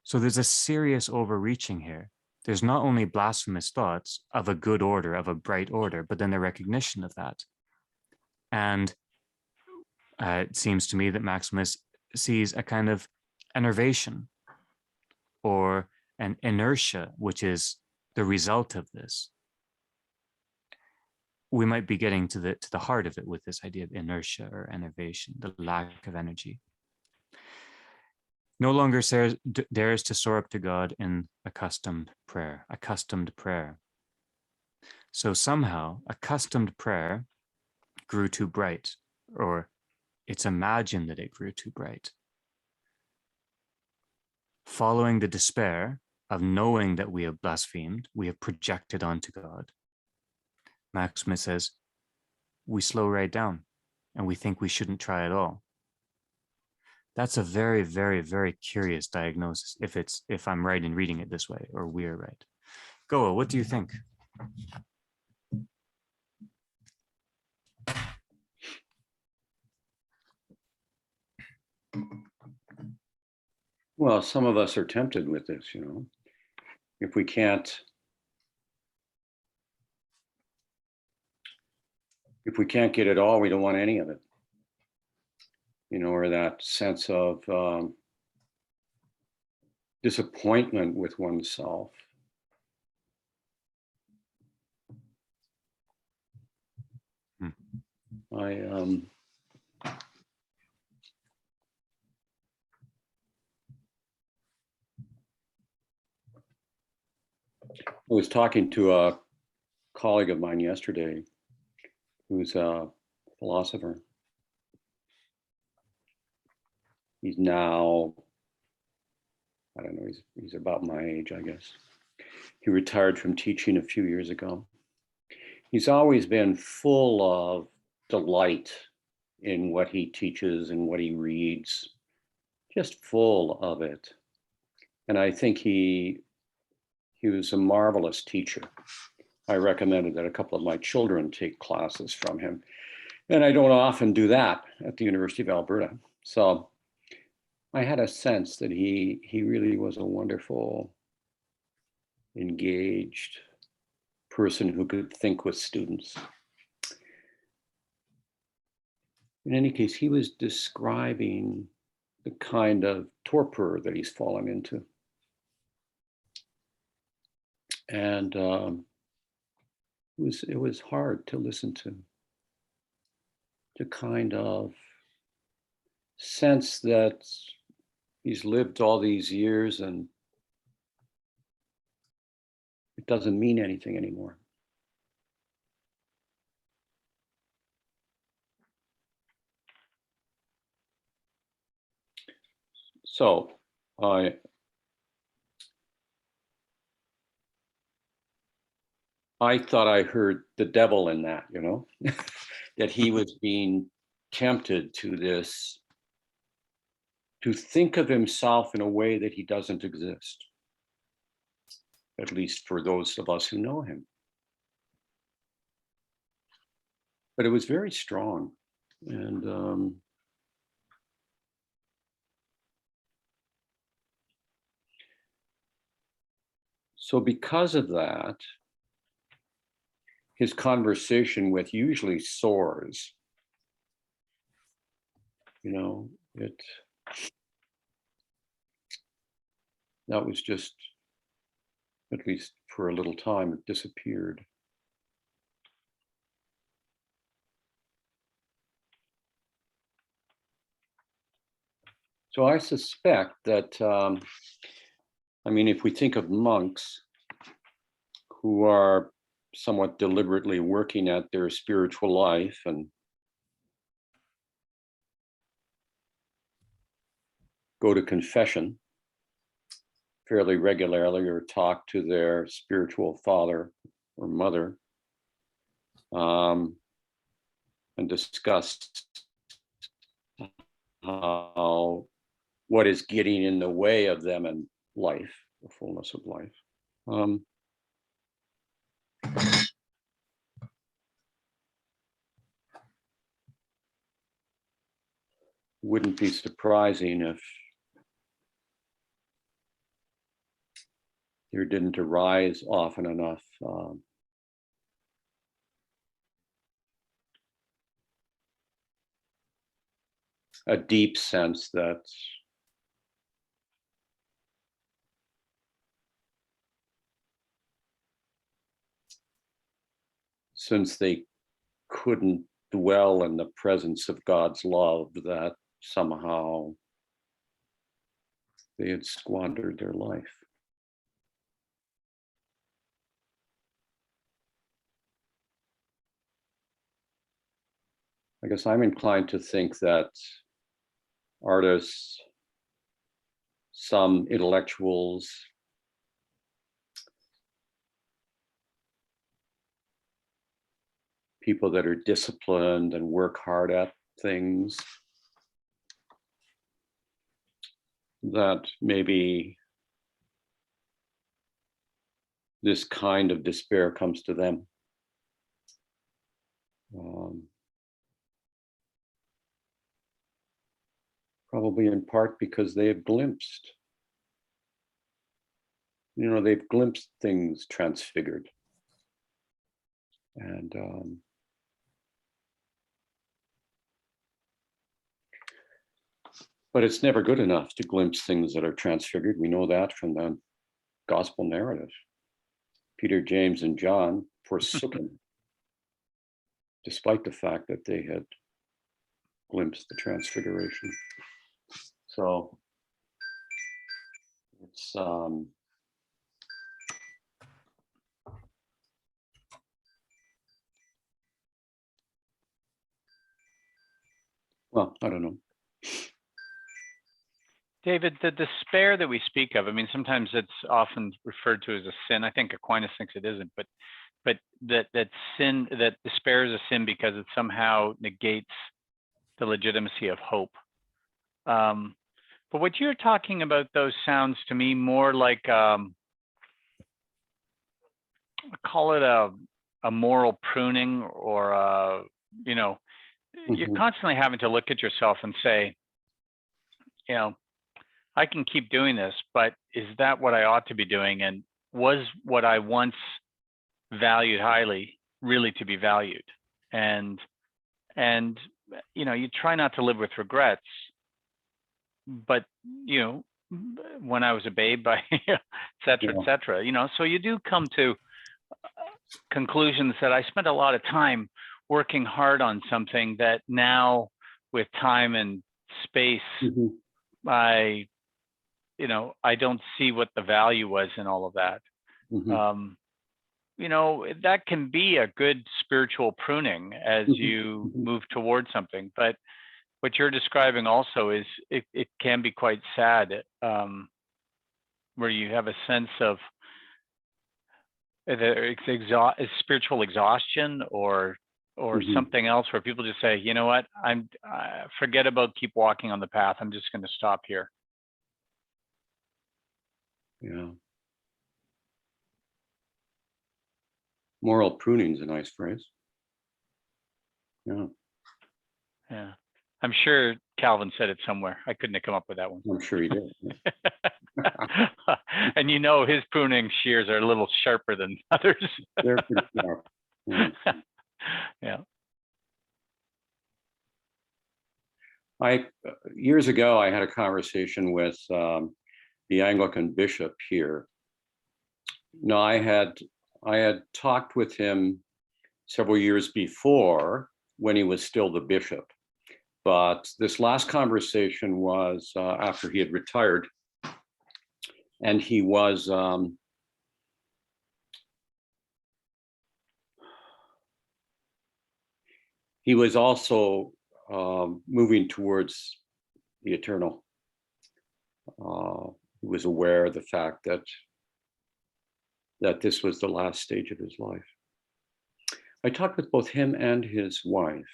So there's a serious overreaching here. There's not only blasphemous thoughts of a good order, of a bright order, but then the recognition of that. And it seems to me that Maximus sees a kind of enervation or an inertia, which is the result of this. We might be getting to the heart of it with this idea of inertia or enervation, the lack of energy. No longer dares to soar up to God in accustomed prayer. So somehow accustomed prayer grew too bright, or it's imagined that it grew too bright. following the despair of knowing that we have blasphemed, we have projected onto God, Maximus says, we slow right down and we think we shouldn't try at all. That's a very, very, very curious diagnosis if I'm right in reading it this way, or we're right. Goa, what do you think? Well, some of us are tempted with this, you know. If we can't get it all, we don't want any of it. You know, or that sense of disappointment with oneself. I was talking to a colleague of mine yesterday who's a philosopher. He's now, I don't know, he's about my age, I guess. He retired from teaching a few years ago. He's always been full of delight in what he teaches and what he reads, just full of it. And I think he was a marvelous teacher. I recommended that a couple of my children take classes from him. And I don't often do that at the University of Alberta. So I had a sense that he really was a wonderful, engaged person who could think with students. In any case, he was describing the kind of torpor that he's fallen into. And it was hard to listen to kind of sense that he's lived all these years and it doesn't mean anything anymore. So I thought I heard the devil in that, you know, that he was being tempted to think of himself in a way that he doesn't exist, at least for those of us who know him. But it was very strong. And so because of that, his conversation with usually soars. You know, that was just, at least for a little time, it disappeared. So I suspect that, I mean, if we think of monks who are somewhat deliberately working at their spiritual life and go to confession fairly regularly or talk to their spiritual father or mother and discuss how what is getting in the way of them in life, the fullness of life. Wouldn't be surprising if there didn't arise often enough a deep sense that since they couldn't dwell in the presence of God's love, that somehow they had squandered their life. I guess I'm inclined to think that artists, some intellectuals, people that are disciplined and work hard at things, that maybe this kind of despair comes to them. Probably in part because they have glimpsed, they've glimpsed things transfigured. And but it's never good enough to glimpse things that are transfigured. We know that from the gospel narrative. Peter, James, and John forsook him, despite the fact that they had glimpsed the transfiguration. So it's well, I don't know. David, the despair that we speak of, I mean, sometimes it's often referred to as a sin. I think Aquinas thinks it isn't, but that despair is a sin because it somehow negates the legitimacy of hope. But what you're talking about, though, sounds to me more like call it a moral pruning, or you're constantly having to look at yourself and say, I can keep doing this, but is that what I ought to be doing? And was what I once valued highly really to be valued? And you try not to live with regrets, but when I was a babe, et cetera, so you do come to conclusions that I spent a lot of time working hard on something that now, with time and space, I don't see what the value was in all of that. That can be a good spiritual pruning as you move towards something. But what you're describing also is it can be quite sad, where you have a sense of spiritual exhaustion or something else, where people just say, you know what, forget about keep walking on the path. I'm just going to stop here. Yeah. Moral pruning is a nice phrase. Yeah. Yeah. I'm sure Calvin said it somewhere. I couldn't have come up with that one. I'm sure he did. And his pruning shears are a little sharper than others. They're pretty sharp. Yeah. Years ago, I had a conversation with the Anglican bishop here. Now, I had talked with him several years before when he was still the bishop, but this last conversation was after he had retired, and he was also moving towards the eternal. He was aware of the fact that this was the last stage of his life. I talked with both him and his wife,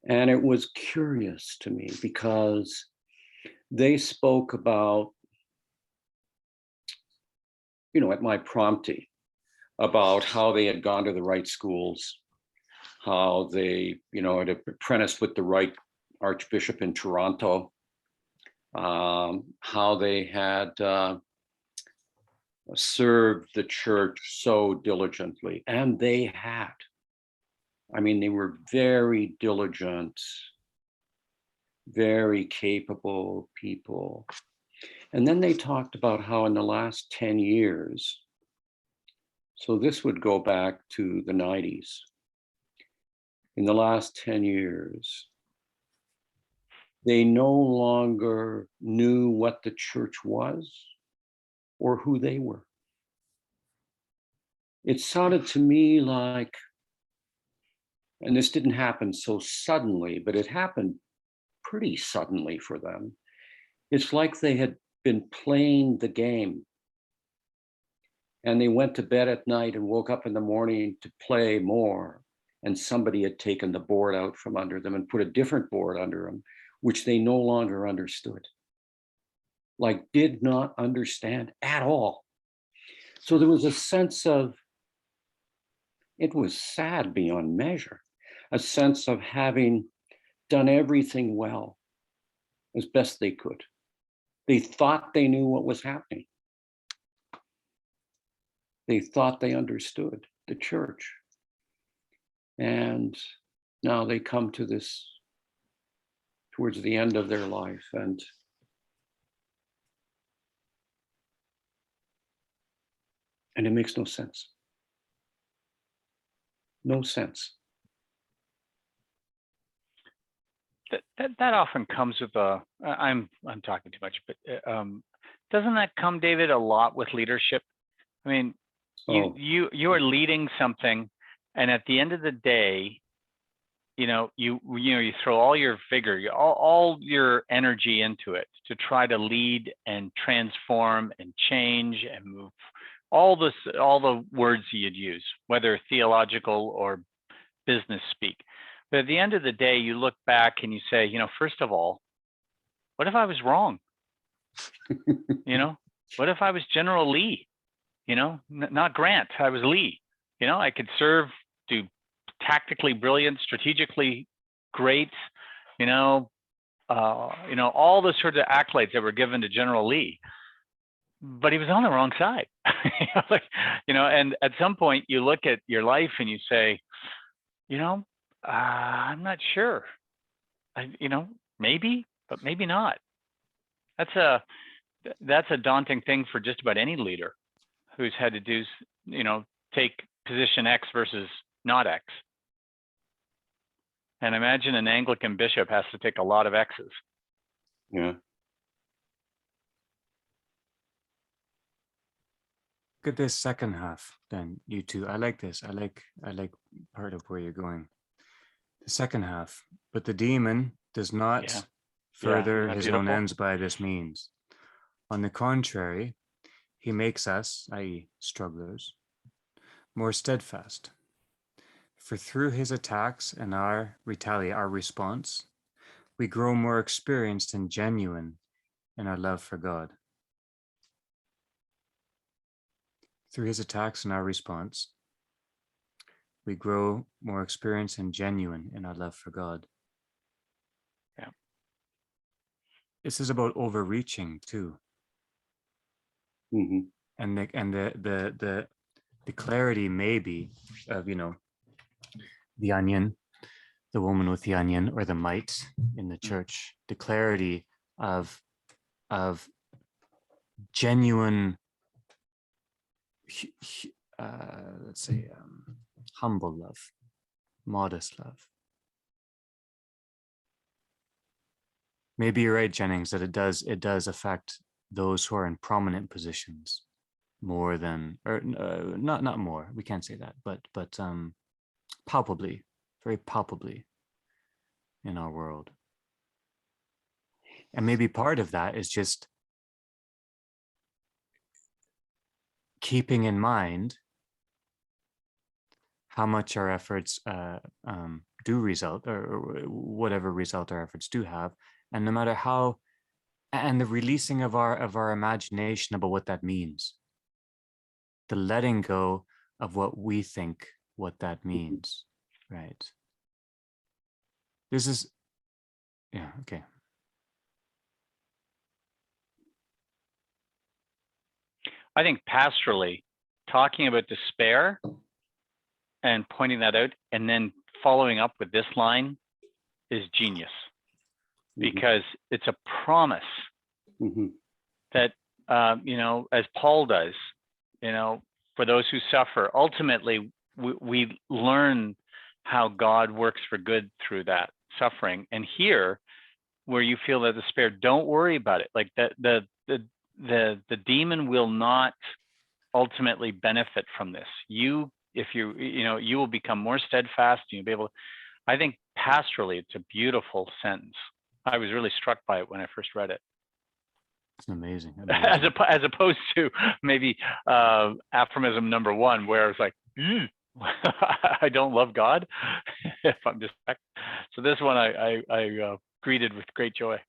and it was curious to me because they spoke about, at my prompting, about how they had gone to the right schools, how they, had apprenticed with the right archbishop in Toronto, how they had served the church so diligently. And they had. I mean, they were very diligent, very capable people. And then they talked about how in the last 10 years, so this would go back to the 90s, in the last 10 years, they no longer knew what the church was or who they were. It sounded to me like, and this didn't happen so suddenly, but it happened pretty suddenly for them. It's like they had been playing the game and they went to bed at night and woke up in the morning to play more. And somebody had taken the board out from under them and put a different board under them, which they no longer understood. Like, did not understand at all. So there was a sense of, it was sad beyond measure, a sense of having done everything well as best they could. They thought they knew what was happening. They thought they understood the church. And now they come to this towards the end of their life, and it makes no sense. No sense. That often comes with I'm talking too much, but doesn't that come, David, a lot with leadership? I mean, you are leading something, and at the end of the day, you throw all your vigor, all your energy into it to try to lead and transform and change and move. All the words you'd use, whether theological or business speak. But at the end of the day, you look back and you say, first of all, what if I was wrong? What if I was General Lee? Not Grant, I was Lee. I could serve, do tactically brilliant, strategically great, all the sorts of accolades that were given to General Lee. But he was on the wrong side. And at some point you look at your life and you say, I'm not sure. Maybe, but maybe not. That's a daunting thing for just about any leader who's had to do, take position X versus not X. And imagine an Anglican bishop has to take a lot of X's. Yeah. Look at this second half, then, you two. I like this. I like part of where you're going. The second half. But the demon does not further his own ends by this means. On the contrary, he makes us, i.e., strugglers, more steadfast. For through his attacks and our response, we grow more experienced and genuine in our love for God. Through his attacks and our response, we grow more experienced and genuine in our love for God. Yeah. This is about overreaching too. Mm-hmm. And the clarity maybe of, the onion, the woman with the onion, or the mite in the church, the clarity of genuine, let's say, humble love, modest love. Maybe you're right, Jennings, that it does affect those who are in prominent positions more than, or not more. We can't say that, but palpably, very palpably in our world. And maybe part of that is just keeping in mind how much our efforts do result, or whatever result our efforts do have, and no matter how, and the releasing of our imagination about what that means, the letting go of what we think what that means, right? This is, yeah, okay. I think pastorally, talking about despair and pointing that out and then following up with this line is genius, because it's a promise that, as Paul does, for those who suffer, ultimately we learn how God works for good through that suffering. And here, where you feel that despair, don't worry about it. Like the demon will not ultimately benefit from this. You will become more steadfast. You'll be able. I think pastorally, it's a beautiful sentence. I was really struck by it when I first read it. It's amazing. As opposed to maybe aphorism number 1, where it's like, I don't love God. If I'm just so this one I greeted with great joy.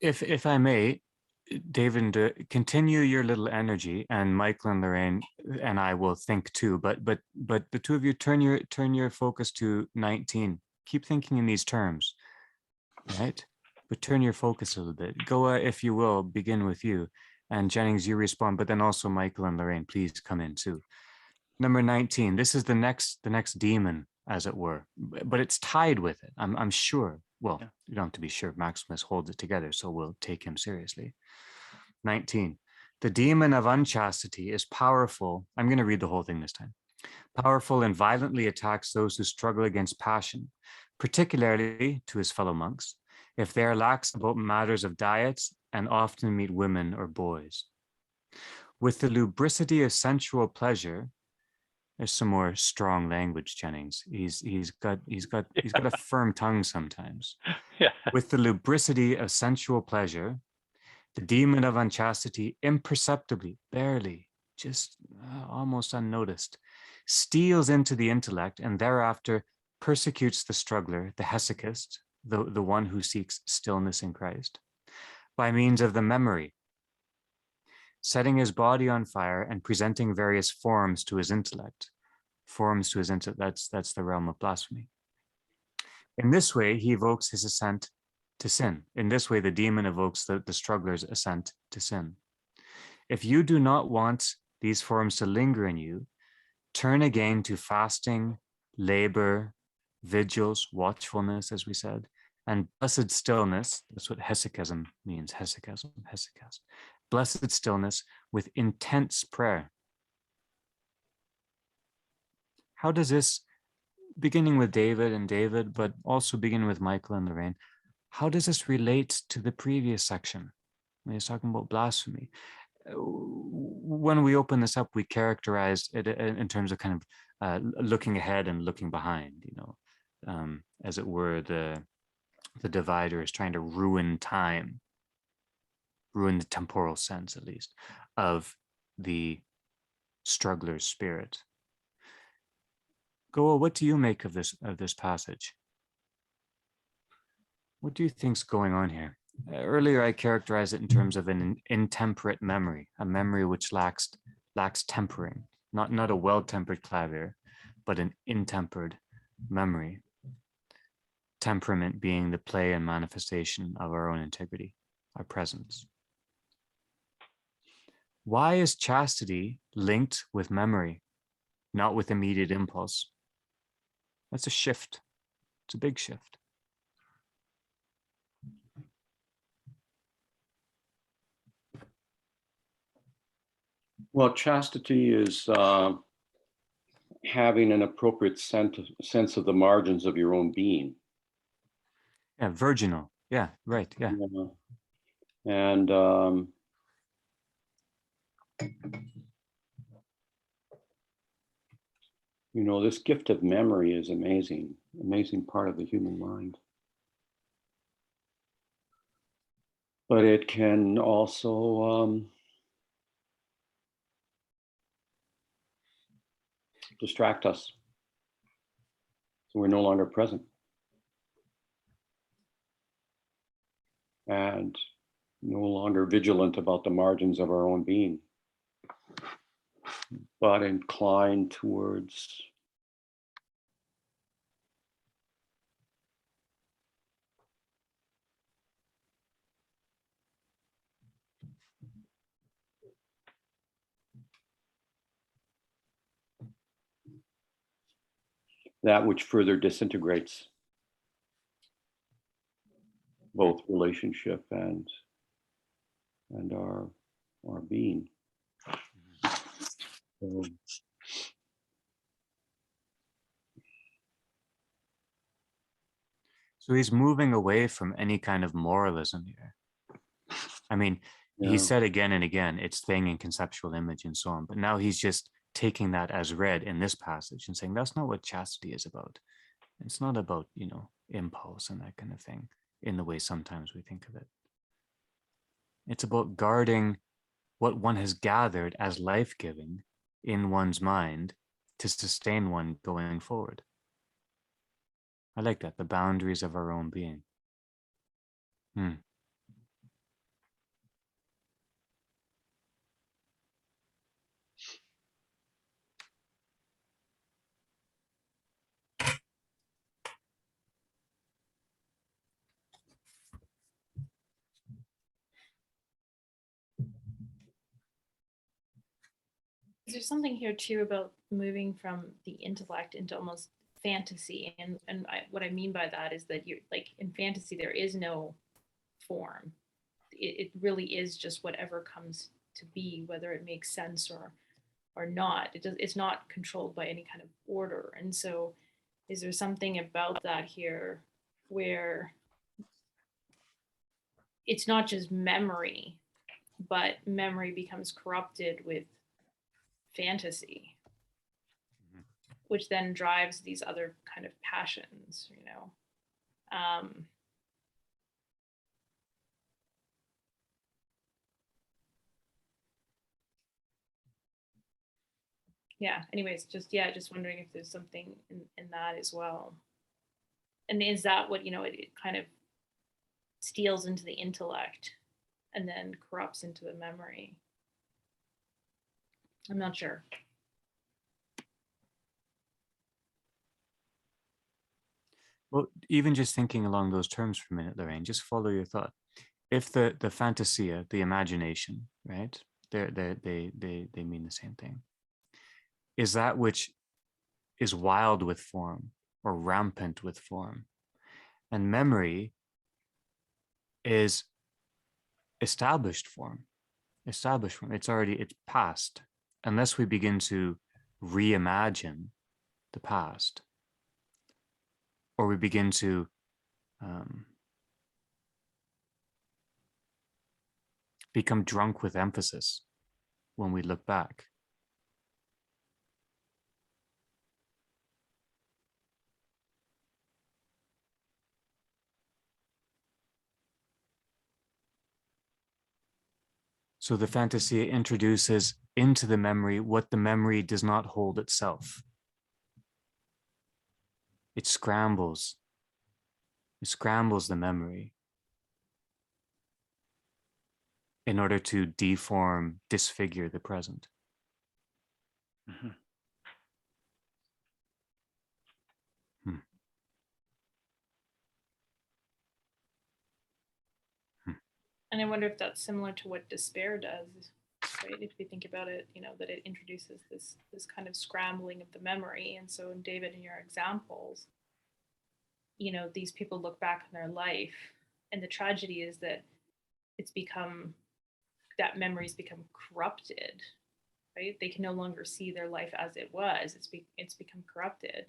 If I may, David, continue your little energy, and Michael and Lorraine and I will think too. But the two of you turn your focus to 19. Keep thinking in these terms, right? But turn your focus a little bit. Goa, if you will, begin with you, and Jennings, you respond. But then also Michael and Lorraine, please come in too. Number 19. This is the next demon, as it were, but it's tied with it. I'm sure. Well, yeah. You don't have to be sure. Maximus holds it together, so we'll take him seriously. 19. The demon of unchastity is powerful. I'm going to read the whole thing this time. Powerful and violently attacks those who struggle against passion, particularly to his fellow monks, if they are lax about matters of diet and often meet women or boys. With the lubricity of sensual pleasure, there's some more strong language, Jennings. He's got a firm tongue sometimes. Yeah. With the lubricity of sensual pleasure, the demon of unchastity imperceptibly, barely, just almost unnoticed, steals into the intellect and thereafter persecutes the struggler, the hesychist, the one who seeks stillness in Christ, by means of the memory, setting his body on fire and presenting various forms to his intellect. Forms to his intellect, that's the realm of blasphemy. In this way, he evokes his ascent to sin. In this way, the demon evokes the struggler's ascent to sin. If you do not want these forms to linger in you, turn again to fasting, labor, vigils, watchfulness, as we said, and blessed stillness. That's what hesychism means, hesychasm, hesychast. Blessed stillness with intense prayer. How does this, beginning with David, but also beginning with Michael and Lorraine, how does this relate to the previous section when he's talking about blasphemy? When we open this up, we characterized it in terms of kind of looking ahead and looking behind, as it were, the divider is trying to ruin time, ruin the temporal sense, at least, of the struggler's spirit. Goa, what do you make of this passage? What do you think's going on here? Earlier, I characterized it in terms of an intemperate memory, a memory which lacks tempering, not a well-tempered clavier, but an intempered memory. Temperament being the play and manifestation of our own integrity, our presence. Why is chastity linked with memory, not with immediate impulse? That's a shift. It's a big shift. Well, chastity is having an appropriate sense of the margins of your own being. Yeah, virginal. Yeah, right. Yeah. And this gift of memory is amazing part of the human mind. But it can also distract us, so we're no longer present and no longer vigilant about the margins of our own being, but inclined towards that which further disintegrates both relationship and our being. So he's moving away from any kind of moralism here. I mean, he said again and again, it's thing and conceptual image and so on, but now he's just taking that as read in this passage and saying that's not what chastity is about. It's not about, impulse and that kind of thing in the way sometimes we think of it. It's about guarding what one has gathered as life-giving in one's mind to sustain one going forward. I like that, the boundaries of our own being. There's something here too about moving from the intellect into almost fantasy, and what I mean by that is that you're like in fantasy there is no form. It really is just whatever comes to be, whether it makes sense or not. It's not controlled by any kind of order. And so, is there something about that here where it's not just memory, but memory becomes corrupted with fantasy, which then drives these other kind of passions, you know. Yeah, anyways, just wondering if there's something in that as well. And is that what, you know, it kind of steals into the intellect and then corrupts into the memory? I'm not sure. Well, even just thinking along those terms for a minute, Lorraine, just follow your thought. If the fantasia, the imagination, right? They mean the same thing. Is that which is wild with form or rampant with form. And memory is established form. It's past. Unless we begin to reimagine the past, or we begin to become drunk with emphasis when we look back. So the fantasy introduces into the memory what the memory does not hold itself. It scrambles the memory in order to deform, disfigure the present. Mm-hmm. And I wonder if that's similar to what despair does, right? If we think about it, you know, that it introduces this kind of scrambling of the memory. And so, in David, in your examples, you know, these people look back on their life, and the tragedy is that that memory's become corrupted, right? They can no longer see their life as it was. It's become corrupted.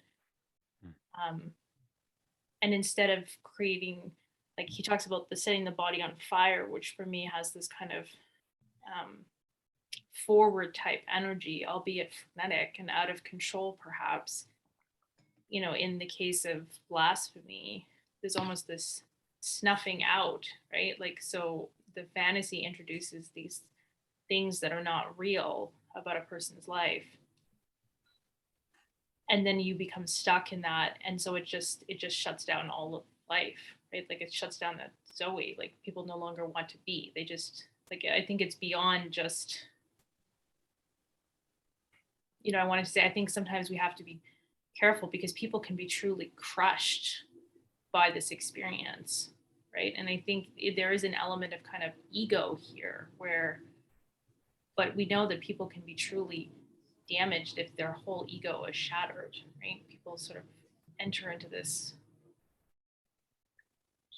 And instead of creating, like he talks about the setting the body on fire, which for me has this kind of forward type energy, albeit frenetic and out of control, perhaps. You know, in the case of blasphemy, there's almost this snuffing out, right? Like, so the fantasy introduces these things that are not real about a person's life. And then you become stuck in that. And so it just shuts down all of life, right? Like it shuts down that Zoe, like people no longer want to be. They just, like, I think it's beyond just, you know, I wanted to say, I think sometimes we have to be careful because people can be truly crushed by this experience, right? And I think there is an element of kind of ego here but we know that people can be truly damaged if their whole ego is shattered, right? People sort of enter into this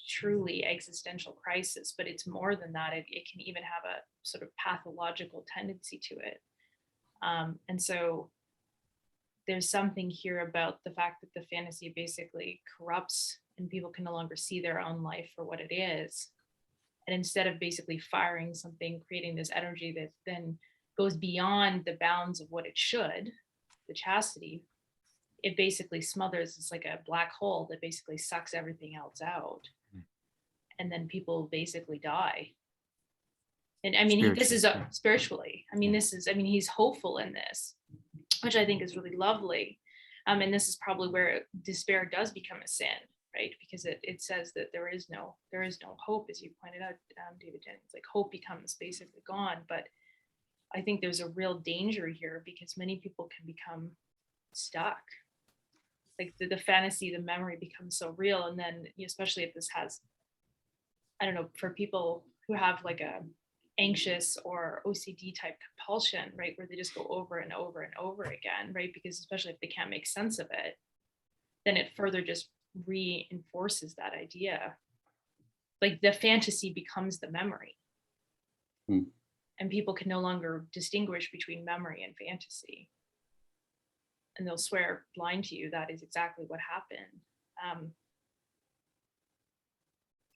truly existential crisis, but it's more than that. It can even have a sort of pathological tendency to it. And so there's something here about the fact that the fantasy basically corrupts and people can no longer see their own life for what it is. And instead of basically firing something, creating this energy that then goes beyond the bounds of what it should, the chastity, it basically smothers. It's like a black hole that basically sucks everything else out. And then people basically die. And I mean, this is Spiritually, spiritually. I mean, he's hopeful in this, which I think is really lovely. And this is probably where despair does become a sin, right? Because it says that there is no hope, as you pointed out, David Jennings. Like, hope becomes basically gone. But I think there's a real danger here, because many people can become stuck. Like the fantasy, the memory becomes so real, and then especially if this has, I don't know, for people who have like a anxious or OCD type compulsion, right, where they just go over and over and over again, right? Because especially if they can't make sense of it, then it further just reinforces that idea. Like the fantasy becomes the memory. And people can no longer distinguish between memory and fantasy. And they'll swear blind to you that is exactly what happened.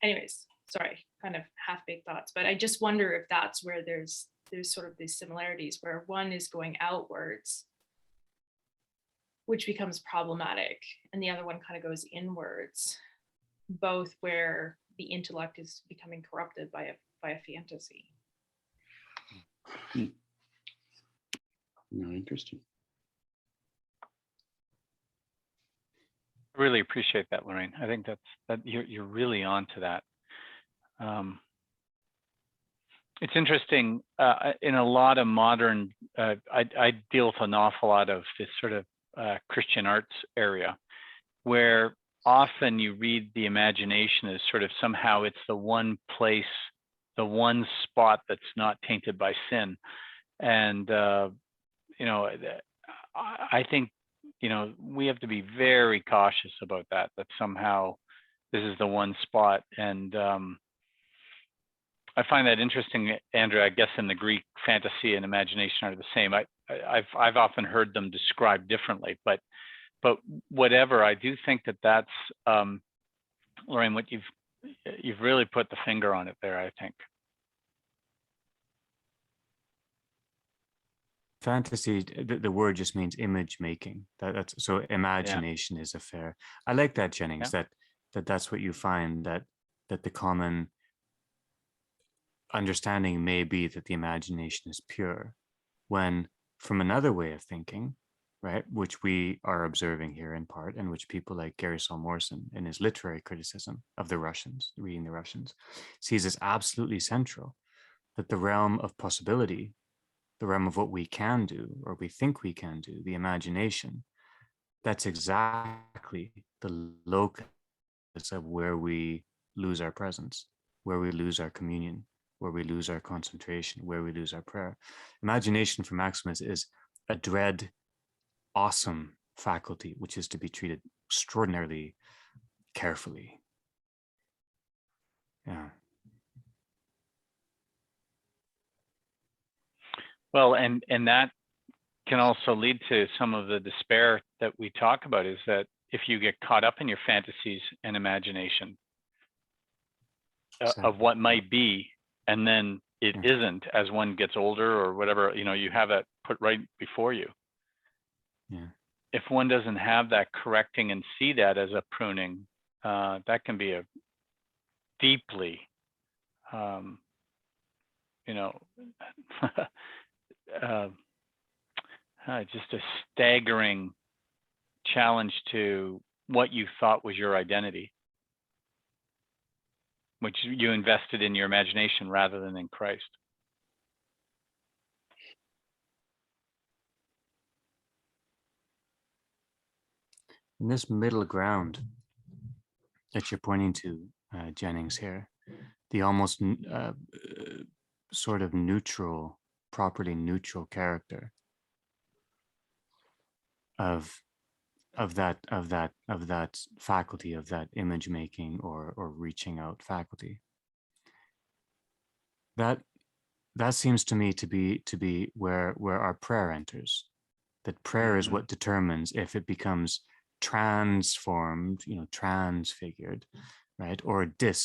Anyways, sorry, kind of half-baked thoughts, but I just wonder if that's where there's sort of these similarities, where one is going outwards, which becomes problematic, and the other one kind of goes inwards, both where the intellect is becoming corrupted by a fantasy. No, interesting. I really appreciate that, Lorraine. I think that you're really onto that. It's interesting, in a lot of modern, I deal with an awful lot of this sort of Christian arts area, where often you read the imagination as sort of somehow it's the one place, the one spot that's not tainted by sin. And, I think, we have to be very cautious about that somehow this is the one spot. And I find that interesting, Andrew. I guess in the Greek, fantasy and imagination are the same. I've often heard them described differently, but whatever, I do think that's Lorraine, what you've really put the finger on it there, I think. fantasy, the word just means image making. That's so imagination is a fair. I like that, Jennings. Yeah. That's what you find, that the common understanding may be that the imagination is pure, when from another way of thinking, right, which we are observing here in part, and which people like Gary Saul Morrison in his literary criticism of the Russians, reading the Russians, sees as absolutely central, that the realm of possibility, the realm of what we can do or we think we can do, the imagination, that's exactly the locus of where we lose our presence, where we lose our communion, where we lose our concentration, where we lose our prayer. Imagination for Maximus is a dread, awesome faculty, which is to be treated extraordinarily carefully. Yeah. Well, and that can also lead to some of the despair that we talk about, is that if you get caught up in your fantasies and imagination of what might be, and then it isn't as one gets older or whatever, you have it put right before you. Yeah. If one doesn't have that correcting and see that as a pruning, that can be a deeply, just a staggering challenge to what you thought was your identity, which you invested in your imagination rather than in Christ. In this middle ground that you're pointing to, Jennings, here, the almost sort of neutral, properly neutral character of that faculty, of that image making or reaching out faculty, that seems to me to be where our prayer enters. That prayer is what determines if it becomes transformed, transfigured, right, or disfigured,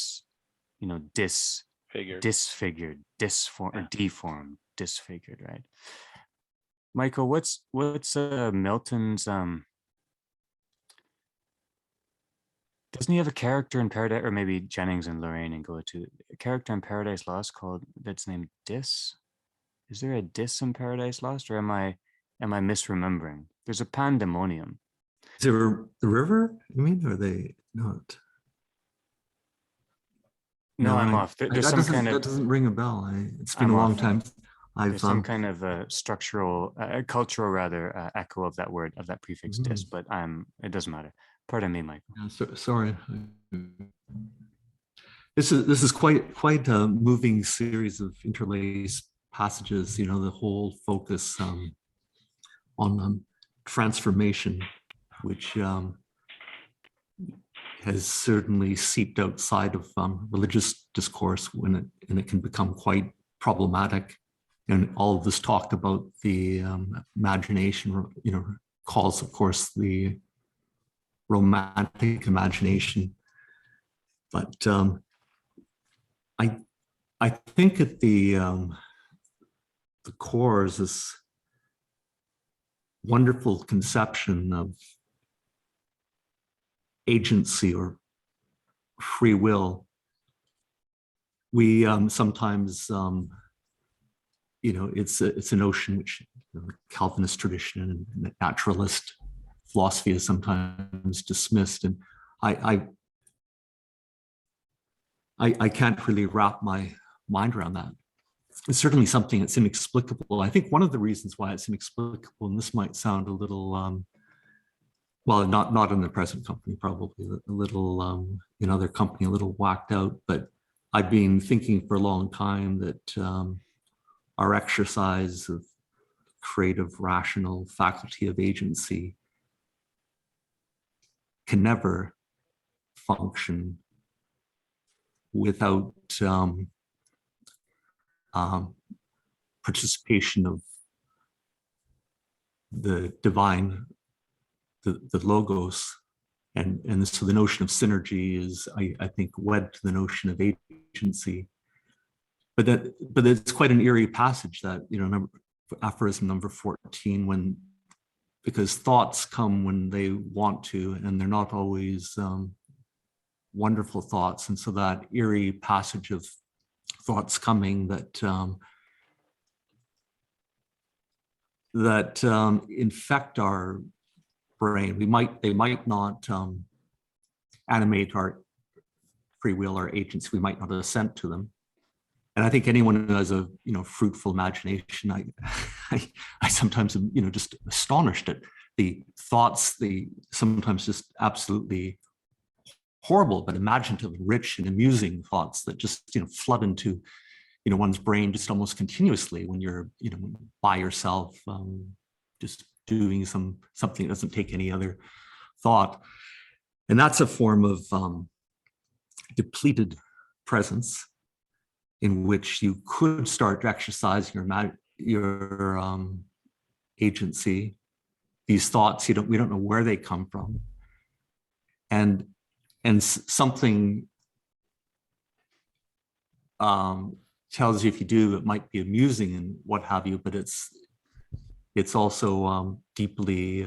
deformed, disfigured, right? Michael, what's Milton's doesn't he have a character in Paradise, or maybe Jennings and Lorraine and go to a character in Paradise Lost called that's named Dis? Is there a Dis in Paradise Lost, or am I misremembering? There's a pandemonium. Is there a river? I mean, are they not? No, I'm off. There's some kind that of doesn't ring a bell. It's been I'm a long off. time. There's some kind of a structural, cultural rather, echo of that word, of that prefix dis, but it doesn't matter. Pardon me, Michael. Yeah, sorry. This is quite a moving series of interlaced passages. You know, the whole focus on transformation, which has certainly seeped outside of religious discourse and it can become quite problematic. And all of this talk about the imagination, you know, calls, of course, the romantic imagination. But I think at the core is this wonderful conception of agency or free will. We sometimes, you know, it's a notion which the Calvinist tradition and the naturalist philosophy is sometimes dismissed, and I can't really wrap my mind around that. It's certainly something that's inexplicable. I think one of the reasons why it's inexplicable, and this might sound a little, well, not in the present company, probably a little, in other company, a little whacked out, but I've been thinking for a long time that our exercise of creative, rational faculty of agency can never function without participation of the divine, the logos, and so the notion of synergy is, I think, wed to the notion of agency. But it's quite an eerie passage that, you know, aphorism number 14, because thoughts come when they want to, and they're not always wonderful thoughts. And so that eerie passage of thoughts coming that infect our brain. They might not animate our free will or agency. We might not assent to them. And I think anyone who has a, you know, fruitful imagination, I sometimes am, you know, just astonished at the thoughts, the sometimes just absolutely horrible but imaginative, rich and amusing thoughts that just, you know, flood into, you know, one's brain just almost continuously when you're, you know, by yourself, just doing something that doesn't take any other thought. And that's a form of depleted presence in which you could start exercising your agency. These thoughts, we don't know where they come from, and something tells you if you do, it might be amusing and what have you, but it's also deeply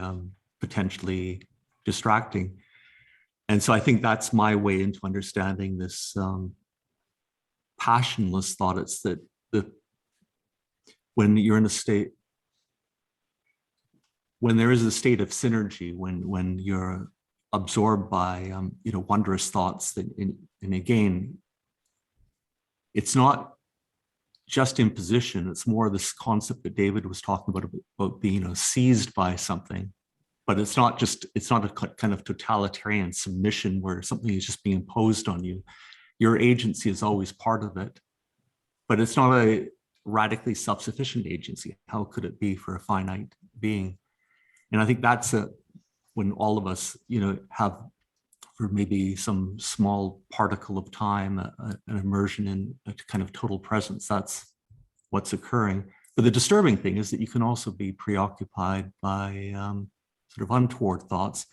potentially distracting. And so I think that's my way into understanding this passionless thought. It's that when you're in a state, when there is a state of synergy, when you're absorbed by you know, wondrous thoughts, and again, it's not just imposition. It's more this concept that David was talking about being, you know, seized by something. But it's not a kind of totalitarian submission where something is just being imposed on you. Your agency is always part of it, but it's not a radically self-sufficient agency. How could it be for a finite being? And I think that's when all of us, you know, have, for maybe some small particle of time, an immersion in a kind of total presence. That's what's occurring. But the disturbing thing is that you can also be preoccupied by sort of untoward thoughts.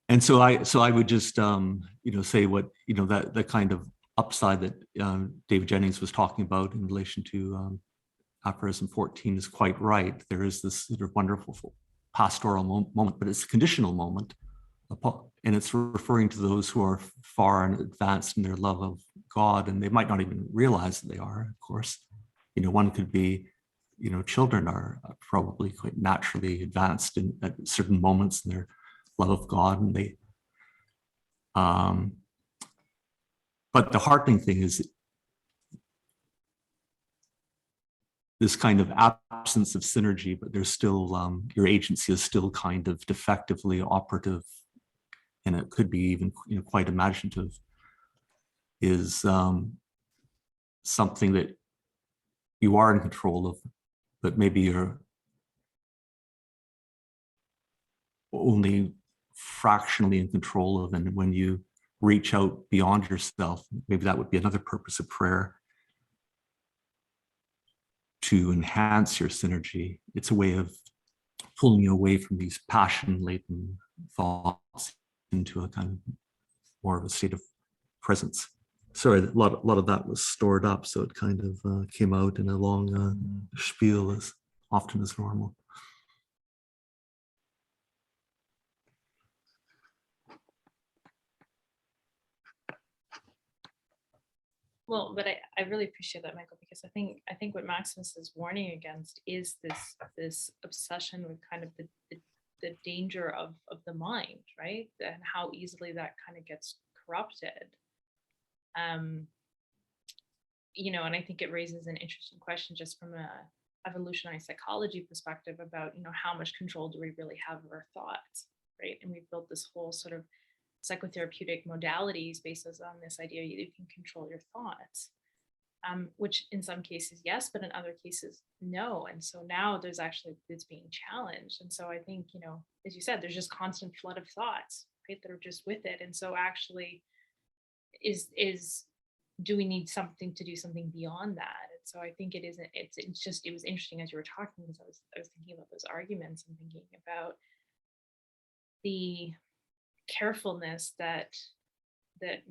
And so I would just you know, say what, you know, that the kind of upside that David Jennings was talking about in relation to aphorism 14 is quite right. There is this sort of wonderful pastoral moment, but it's a conditional moment and it's referring to those who are far and advanced in their love of God, and they might not even realize that they are, of course. One could be, children are probably quite naturally advanced at certain moments in their love of God, and they, but the heartening thing is this kind of absence of synergy, but there's still, your agency is still kind of defectively operative, and it could be even quite imaginative, is something that you are in control of, but maybe you're only fractionally in control of. And when you reach out beyond yourself, maybe that would be another purpose of prayer, to enhance your synergy. It's a way of pulling you away from these passion-laden thoughts into a kind of more of a state of presence. Sorry, a lot of that was stored up, so it kind of came out in a long spiel as often as normal. Well, but I really appreciate that, Michael, because I think what Maximus is warning against is this obsession with kind of the danger of the mind, right? And how easily that kind of gets corrupted. And I think it raises an interesting question just from a evolutionary psychology perspective about, how much control do we really have of our thoughts, right? And we've built this whole sort of psychotherapeutic modalities based on this idea that you can control your thoughts, which in some cases, yes, but in other cases, no. And so now it's being challenged. And so I think, as you said, there's just constant flood of thoughts, right, that are just with it. And so actually do we need something to do something beyond that? And so I think it was interesting as you were talking, because I was thinking about those arguments and thinking about the carefulness that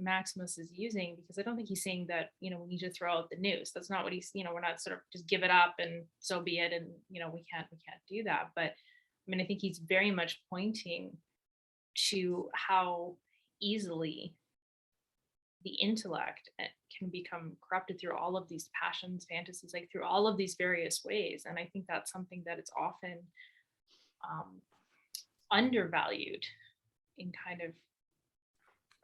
Maximus is using, because I don't think he's saying that, we need to throw out the noose. That's not what he's, we're not sort of just give it up and so be it. And, we can't do that. But I think he's very much pointing to how easily the intellect can become corrupted through all of these passions, fantasies, like through all of these various ways. And I think that's something that it's often undervalued in kind of,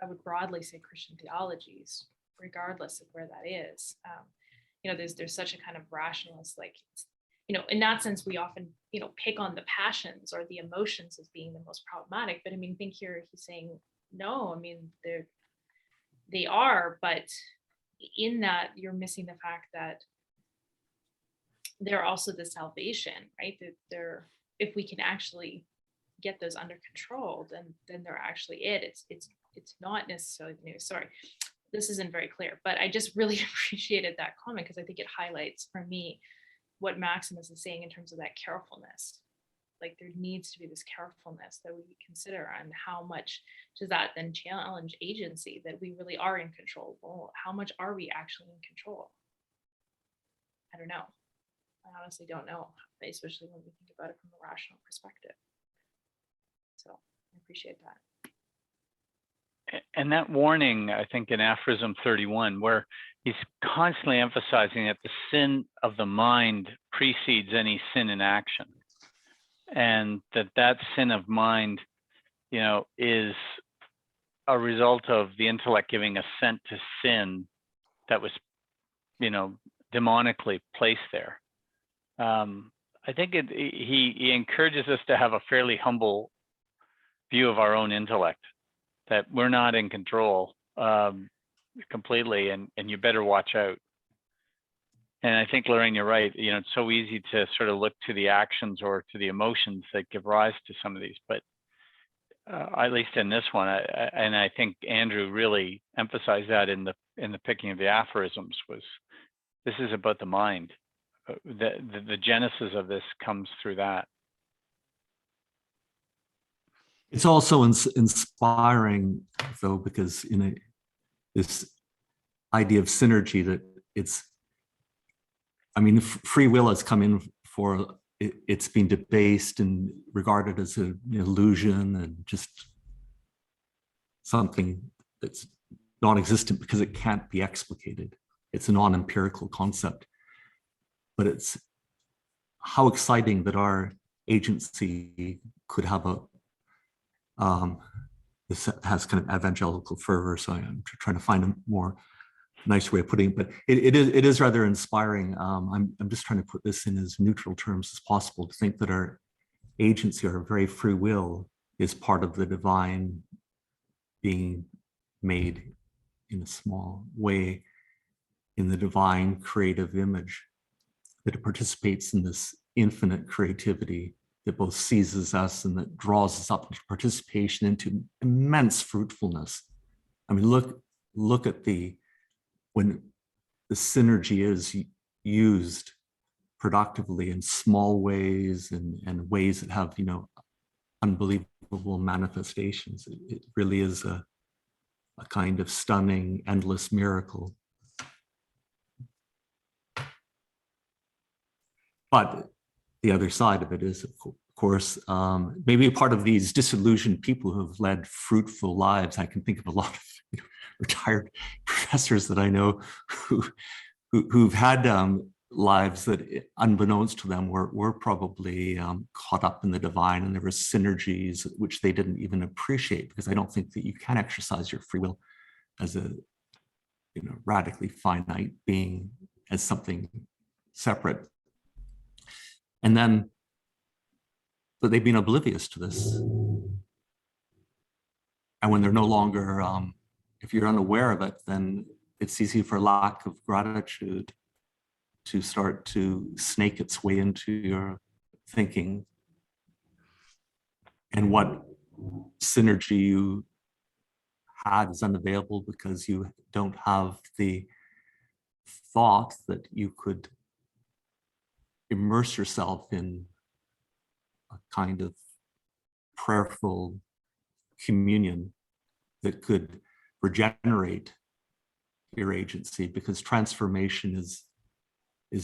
I would broadly say, Christian theologies, regardless of where that is. There's such a kind of rationalist, like, in that sense, we often, pick on the passions or the emotions as being the most problematic. But think here, he's saying, no, they are, but in that you're missing the fact that they're also the salvation, right? That they're, if we can actually get those under control, then they're actually it. It's not necessarily the news. Sorry, this isn't very clear, but I just really appreciated that comment, because I think it highlights for me what Maximus is saying in terms of that carefulness. Like, there needs to be this carefulness that we consider, and how much does that then challenge agency, that we really are in control? Well, how much are we actually in control? I don't know. I honestly don't know, especially when we think about it from a rational perspective. So I appreciate that. And that warning, I think, in Aphorism 31, where he's constantly emphasizing that the sin of the mind precedes any sin in action, and that sin of mind, is a result of the intellect giving assent to sin that was, demonically placed there. I think he encourages us to have a fairly humble view of our own intellect, that we're not in control completely, and you better watch out. And I think, Lorraine, you're right. It's so easy to sort of look to the actions or to the emotions that give rise to some of these, but at least in this one, and I think Andrew really emphasized that in the picking of the aphorisms, was this is about the mind. The genesis of this comes through that. It's also inspiring, though, because this idea of synergy, that free will has come in for, it's been debased and regarded as an illusion, and just something that's non-existent because it can't be explicated. It's a non-empirical concept. But it's how exciting that our agency could have this has kind of evangelical fervor, so I'm trying to find a more nice way of putting it, but it is rather inspiring. I'm just trying to put this in as neutral terms as possible, to think that our agency, our very free will, is part of the divine being made in a small way in the divine creative image, that it participates in this infinite creativity that both seizes us and that draws us up into participation, into immense fruitfulness. I mean, look at when the synergy is used productively in small ways and ways that have, unbelievable manifestations. It really is a kind of stunning, endless miracle. But the other side of it is, of course, maybe a part of these disillusioned people who have led fruitful lives. I can think of a lot of retired professors that I know who've had lives that, unbeknownst to them, were probably caught up in the divine, and there were synergies which they didn't even appreciate, because I don't think that you can exercise your free will as a radically finite being, as something separate. And then, but they've been oblivious to this. And when they're no longer, if you're unaware of it, then it's easy for lack of gratitude to start to snake its way into your thinking. And what synergy you had is unavailable because you don't have the thought that you could immerse yourself in a kind of prayerful communion that could regenerate your agency, because transformation is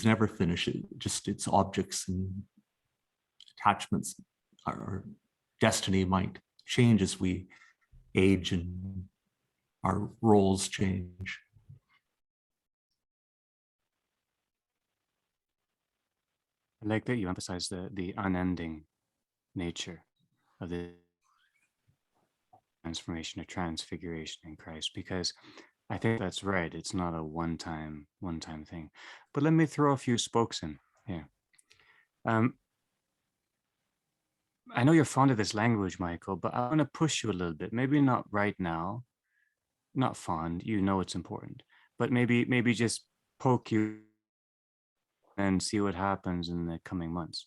never finished. Its objects and attachments, our destiny might change as we age and our roles change. I like that you emphasize the unending nature of the transformation or transfiguration in Christ, because I think that's right. It's not a one-time thing. But let me throw a few spokes in here. I know you're fond of this language, Michael, but I want to push you a little bit. Maybe not right now, not fond. You know it's important, but maybe just poke you and see what happens in the coming months.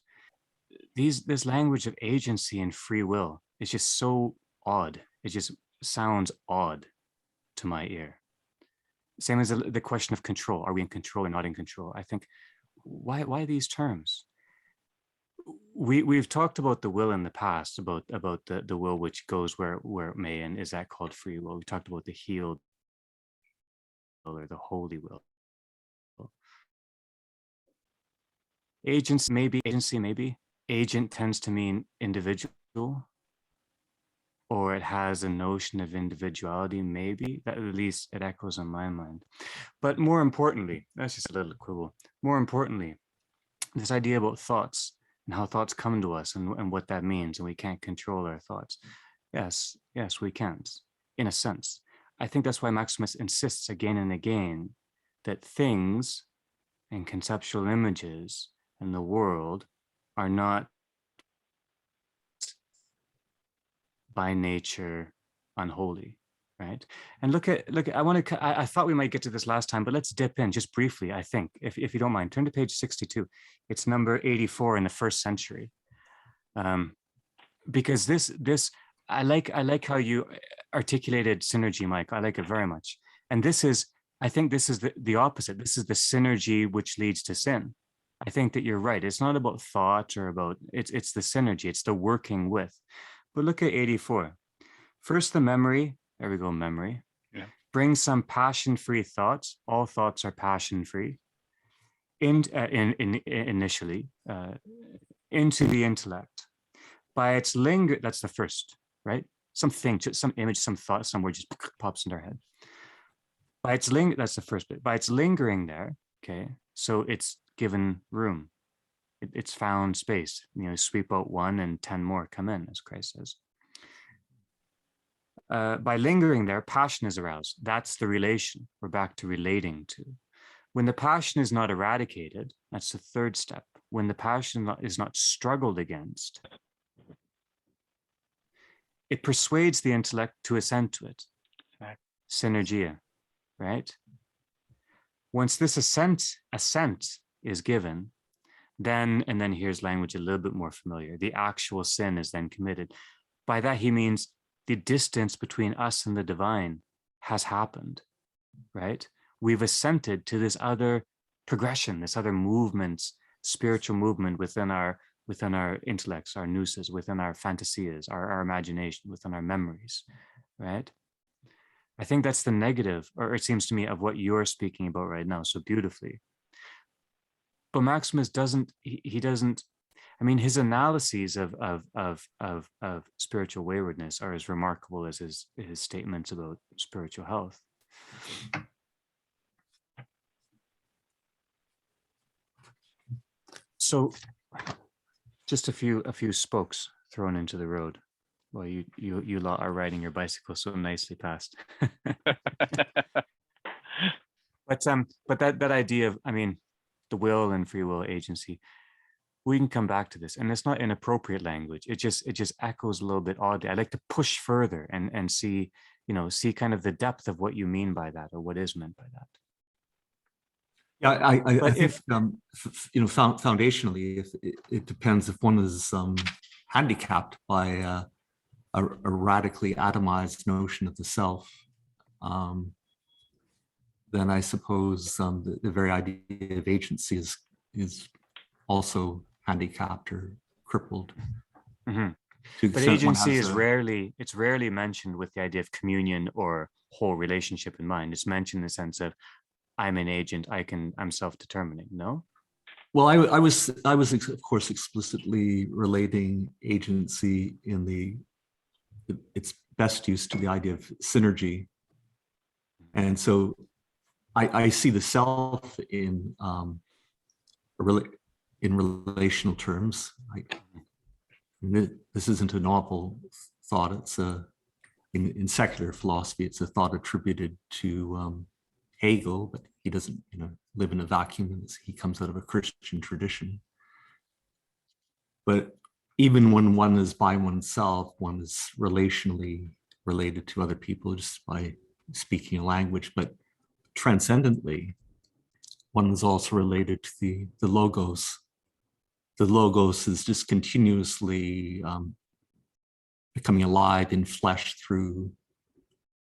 This language of agency and free will is just so odd. It just sounds odd to my ear. Same as the question of control. Are we in control or not in control? I think, why these terms? We've talked about the will in the past, about the will which goes where it may, and is that called free will? We talked about the healed will or the holy will. Agency maybe. Agent tends to mean individual, or it has a notion of individuality, maybe. That, at least it echoes in my mind. But more importantly, that's just a little quibble. More importantly, this idea about thoughts and how thoughts come to us and what that means, and we can't control our thoughts. Yes, we can't, in a sense. I think that's why Maximus insists again and again that things and conceptual images in the world are not by nature unholy, right? And look at I thought we might get to this last time, but let's dip in just briefly. I think, if you don't mind, turn to page 62. It's number 84 in the 1st century, because this I like how you articulated synergy, Mike. I like it very much. And I think this is the opposite. This is the synergy which leads to sin. I think that you're right. It's not about thought or about, it's the synergy, it's the working with. But look at 84. First, the memory. There we go, memory. Yeah. Bring some passion-free thoughts. All thoughts are passion-free. Initially, into the intellect. By its that's the first, right? something, some image, some thought, somewhere just pops into our head. That's the first bit. By its lingering there, okay, so it's given room. It's found space. Sweep out one and 10 more come in, as Christ says. By lingering there, passion is aroused. That's the relation. We're back to relating to. When the passion is not eradicated, that's the third step. When the passion is not struggled against, it persuades the intellect to assent to it. Synergia, right? Once this assent is given, then here's language a little bit more familiar. The actual sin is then committed. By that, he means the distance between us and the divine has happened, right? We've assented to this other progression, this other movement, spiritual movement within our intellects, our nooses, within our fantasias, our imagination, within our memories, right? I think that's the negative, or it seems to me, of what you're speaking about right now so beautifully. But Maximus doesn't, I mean, his analyses of spiritual waywardness are as remarkable as his statements about spiritual health. So just a few spokes thrown into the road while you lot are riding your bicycle so nicely past. But that idea of, I mean, the will and free will agency, we can come back to this, and it's not inappropriate language. It just echoes a little bit oddly. I like to push further and see kind of the depth of what you mean by that, or what is meant by that. Yeah, I think foundationally, if it depends if one is handicapped by a radically atomized notion of the self, then I suppose the very idea of agency is also handicapped or crippled. Mm-hmm. But agency is rarely mentioned with the idea of communion or whole relationship in mind. It's mentioned in the sense of, I'm an agent, I'm self-determining. No? Well, I was of course explicitly relating agency in its best use to the idea of synergy. And so I see the self in relational terms. This isn't a novel thought. It's in secular philosophy, it's a thought attributed to Hegel, but he doesn't live in a vacuum. He comes out of a Christian tradition. But even when one is by oneself, one is relationally related to other people just by speaking a language. But transcendently, one is also related to the logos. The logos is just continuously becoming alive in flesh through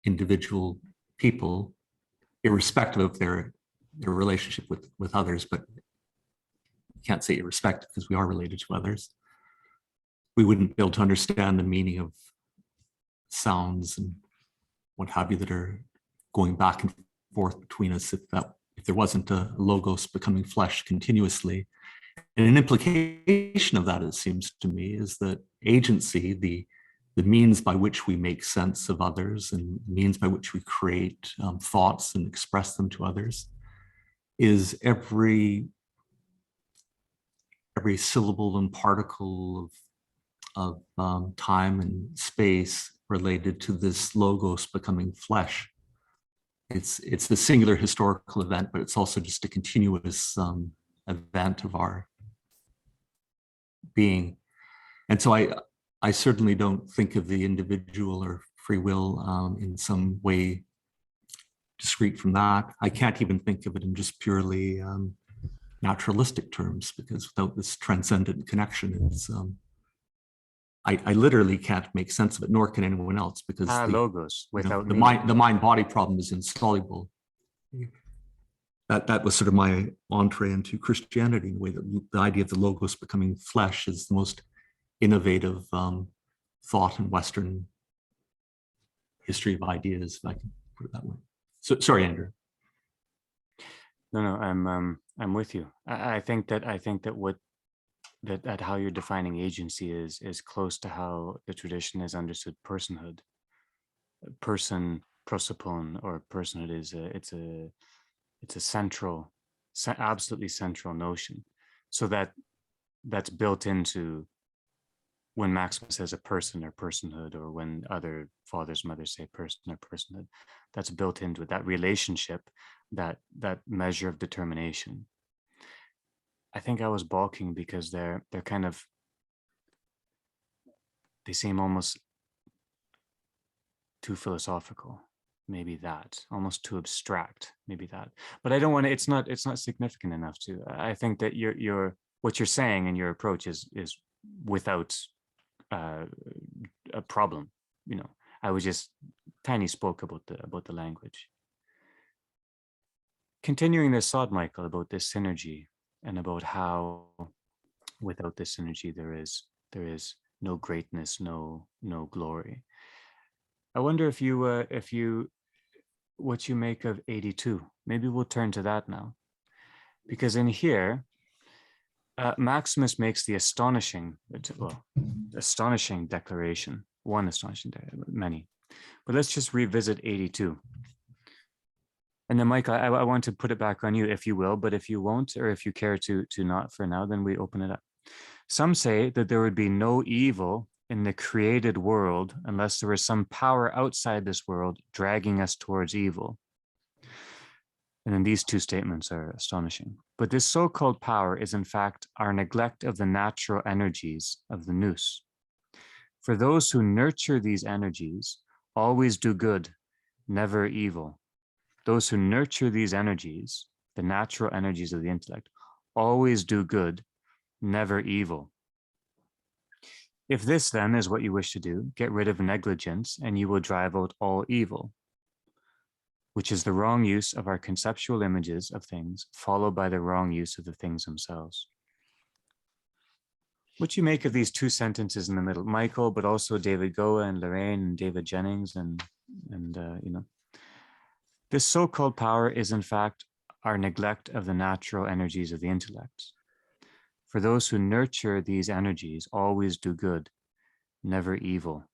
individual people, irrespective of their relationship with others. But you can't say irrespective because we are related to others. We wouldn't be able to understand the meaning of sounds and what have you that are going back and forth between us if there wasn't a logos becoming flesh continuously. And an implication of that, it seems to me, is that agency, the means by which we make sense of others and means by which we create thoughts and express them to others, is every syllable and particle of time and space related to this logos becoming flesh. It's the singular historical event, but it's also just a continuous event of our being. And so I certainly don't think of the individual or free will in some way discrete from that. I can't even think of it in just purely naturalistic terms, because without this transcendent connection, it's I literally can't make sense of it, nor can anyone else, because logos without the mind-body problem is insoluble. That was sort of my entree into Christianity, in the way that the idea of the logos becoming flesh is the most innovative thought in Western history of ideas, if I can put it that way. So sorry, Andrew. No, I'm with you. I think that what that how you're defining agency is close to how the tradition has understood personhood. Person, prosopon, or personhood is it's a central, absolutely central notion. So that's built into when Maximus says a person or personhood, or when other fathers, mothers say person or personhood, that's built into it, that relationship, that measure of determination. I think I was balking because they're kind of, they seem almost too philosophical, maybe that, almost too abstract, maybe that. But I don't want to, it's not significant enough to. I think that your what you're saying and your approach is without a problem. You know, I was just tiny spoke about the language. Continuing this thought, Michael, about this synergy and about how without this synergy there is no greatness, no glory. I wonder if you what you make of 82. Maybe we'll turn to that now, because in here Maximus makes the astonishing declaration, one astonishing, many, but let's just revisit 82. And then, Mike, I want to put it back on you, if you will, but if you won't, or if you care to not for now, then we open it up. Some say that there would be no evil in the created world unless there was some power outside this world dragging us towards evil. And then these two statements are astonishing. But this so-called power is in fact our neglect of the natural energies of the nous. For those who nurture these energies always do good, never evil. Those who nurture these energies, the natural energies of the intellect, always do good, never evil. If this then is what you wish to do, get rid of negligence and you will drive out all evil, which is the wrong use of our conceptual images of things, followed by the wrong use of the things themselves. What do you make of these two sentences in the middle, Michael, but also David Goa and Lorraine and David Jennings and you know, this so-called power is in fact our neglect of the natural energies of the intellect. For those who nurture these energies always do good, never evil.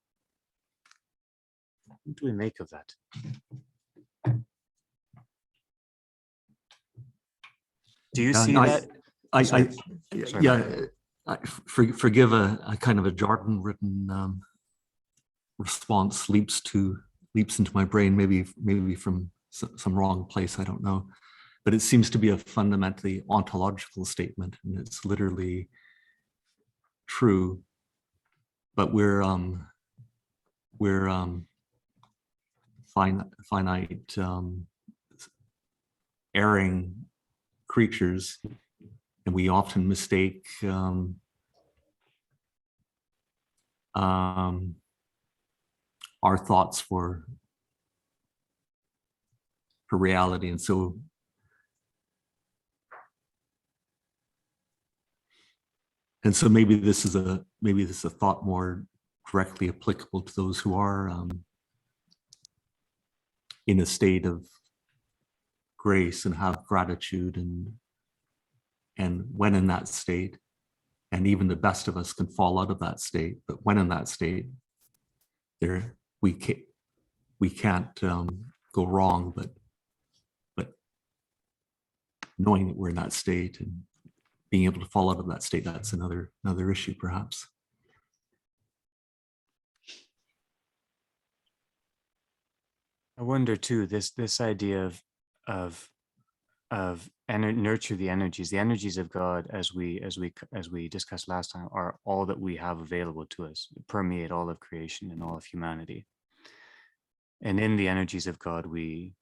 What do we make of that? Do you see that? Forgive a kind of a jargon-written response leaps into my brain, maybe from some wrong place, I don't know. But it seems to be a fundamentally ontological statement, and it's literally true. But we're finite, erring creatures, and we often mistake our thoughts for reality, and so maybe this is a thought more directly applicable to those who are in a state of grace and have gratitude, and when in that state, and even the best of us can fall out of that state, but when in that state, we can't go wrong, but knowing that we're in that state and being able to fall out of that state, that's another issue, perhaps. I wonder too, this idea of nurture the energies of God, as we discussed last time, are all that we have available to us, permeate all of creation and all of humanity. And in the energies of God, we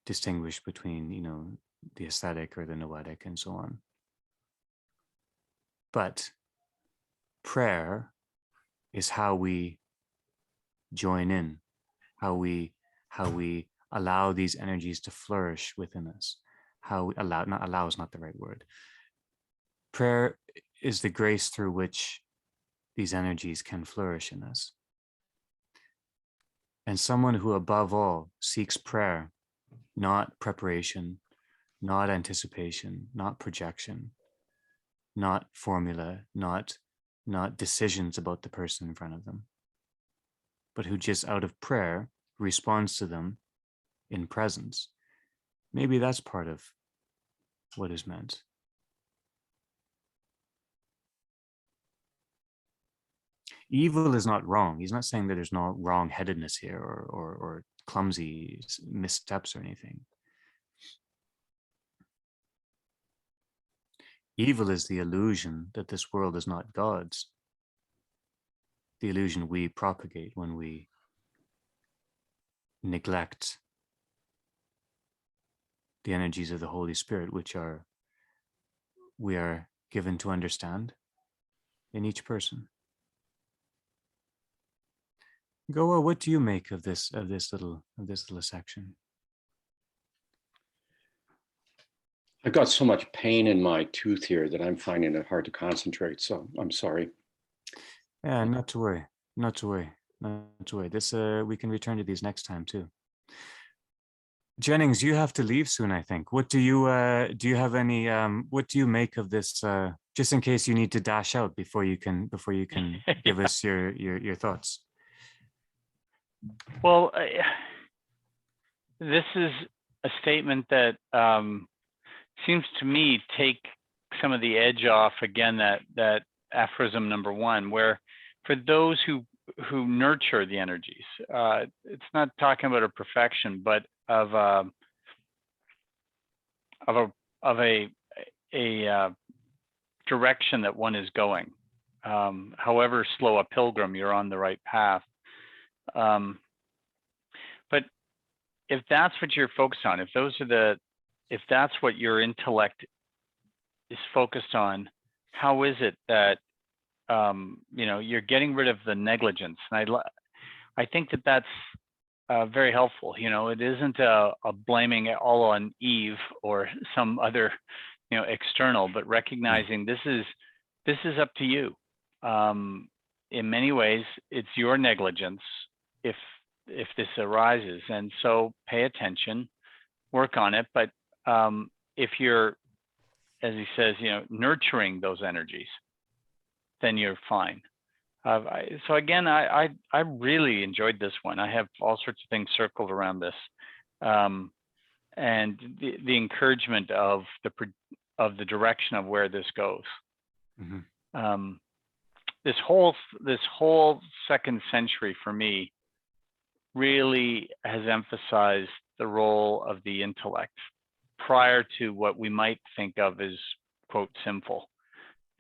distinguish between, you know, the aesthetic or the noetic and so on. But prayer is how we join in, how we allow these energies to flourish within us. How we allow is not the right word. Prayer is the grace through which these energies can flourish in us. And someone who above all seeks prayer, not preparation, not anticipation, not projection, not formula, not decisions about the person in front of them, but who just out of prayer responds to them in presence. Maybe that's part of what is meant. Evil is not wrong. He's not saying that there's no wrong-headedness here or clumsy missteps or anything. Evil is the illusion that this world is not God's. The illusion we propagate when we neglect the energies of the Holy Spirit, which we are given to understand in each person. Goa, what do you make of this little section? I've got so much pain in my tooth here that I'm finding it hard to concentrate. So I'm sorry. Yeah, not to worry. Not to worry. Not to worry. This we can return to these next time too. Jennings, you have to leave soon, I think. What do you have any what do you make of this just in case you need to dash out before you can give us your thoughts? Well, this is a statement that seems to me take some of the edge off again, that aphorism number 1, where for those who nurture the energies, it's not talking about a perfection, but of a direction that one is going. However slow a pilgrim, you're on the right path. But if that's what you're focused on, if that's what your intellect is focused on, how is it that you're getting rid of the negligence? And I think that that's very helpful. It isn't a blaming it all on Eve or some other external, but recognizing this is up to you. In many ways, it's your negligence if this arises, and so pay attention, work on it. But if you're, as he says, nurturing those energies, then you're fine. So again, I really enjoyed this one. I have all sorts of things circled around this, and the encouragement of the direction of where this goes. Mm-hmm. This whole second century for me really has emphasized the role of the intellect prior to what we might think of as, quote, sinful,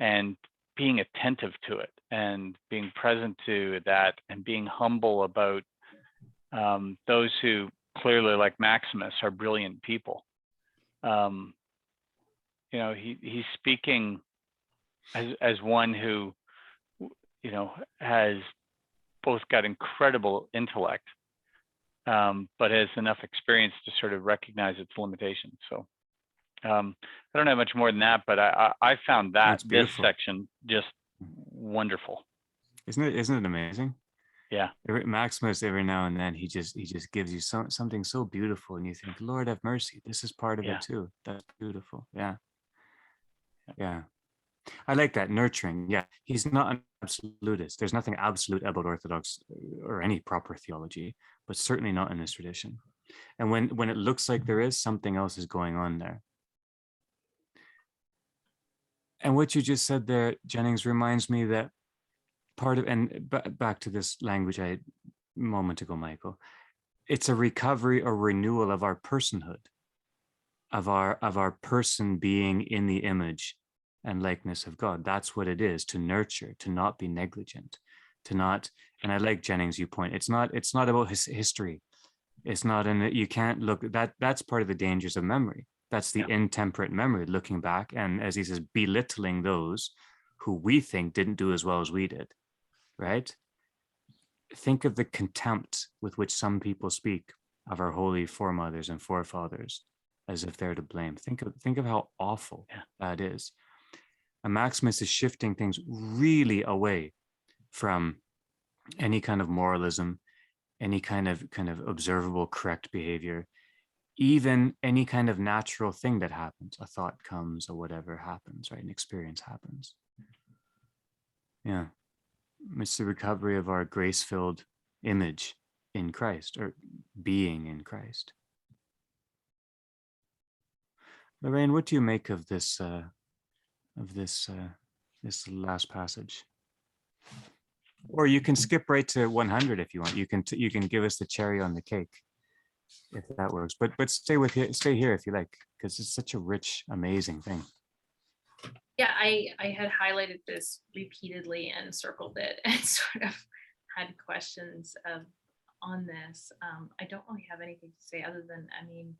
and being attentive to it and being present to that and being humble about those who clearly, like Maximus, are brilliant people. He's speaking as one who has both got incredible intellect, but has enough experience to sort of recognize its limitations. So I don't have much more than that, but I found this section just wonderful. Isn't it amazing? Yeah. Maximus, every now and then, he just gives you something so beautiful, and you think, Lord have mercy, this is part of it too. That's beautiful. Yeah. I like that, nurturing. Yeah, he's not an absolutist. There's nothing absolute about Orthodox or any proper theology, but certainly not in this tradition. And when it looks like there is, something else is going on there. And what you just said there, Jennings, reminds me that part of, and back to this language I had a moment ago, Michael, it's a recovery or renewal of our personhood, of our person being in the image and likeness of God. That's what it is, to nurture, to not be negligent, to not, and I like Jennings, you point, it's not about his history. It's not you can't look, that's part of the dangers of memory. That's the intemperate memory, looking back, and as he says, belittling those who we think didn't do as well as we did, right? Think of the contempt with which some people speak of our holy foremothers and forefathers as if they're to blame. Think of how awful that is. And Maximus is shifting things really away from any kind of moralism, any kind of observable correct behavior, even any kind of natural thing that happens, a thought comes or whatever happens, right? An experience happens. Yeah. It's the recovery of our grace-filled image in Christ, or being in Christ. Lorraine, what do you make of this this last passage? Or you can skip right to 100 if you want. You can give us the cherry on the cake, if that works. But stay here if you like, because it's such a rich, amazing thing. Yeah, I had highlighted this repeatedly and circled it and sort of had questions on this. I don't really have anything to say other than, I mean,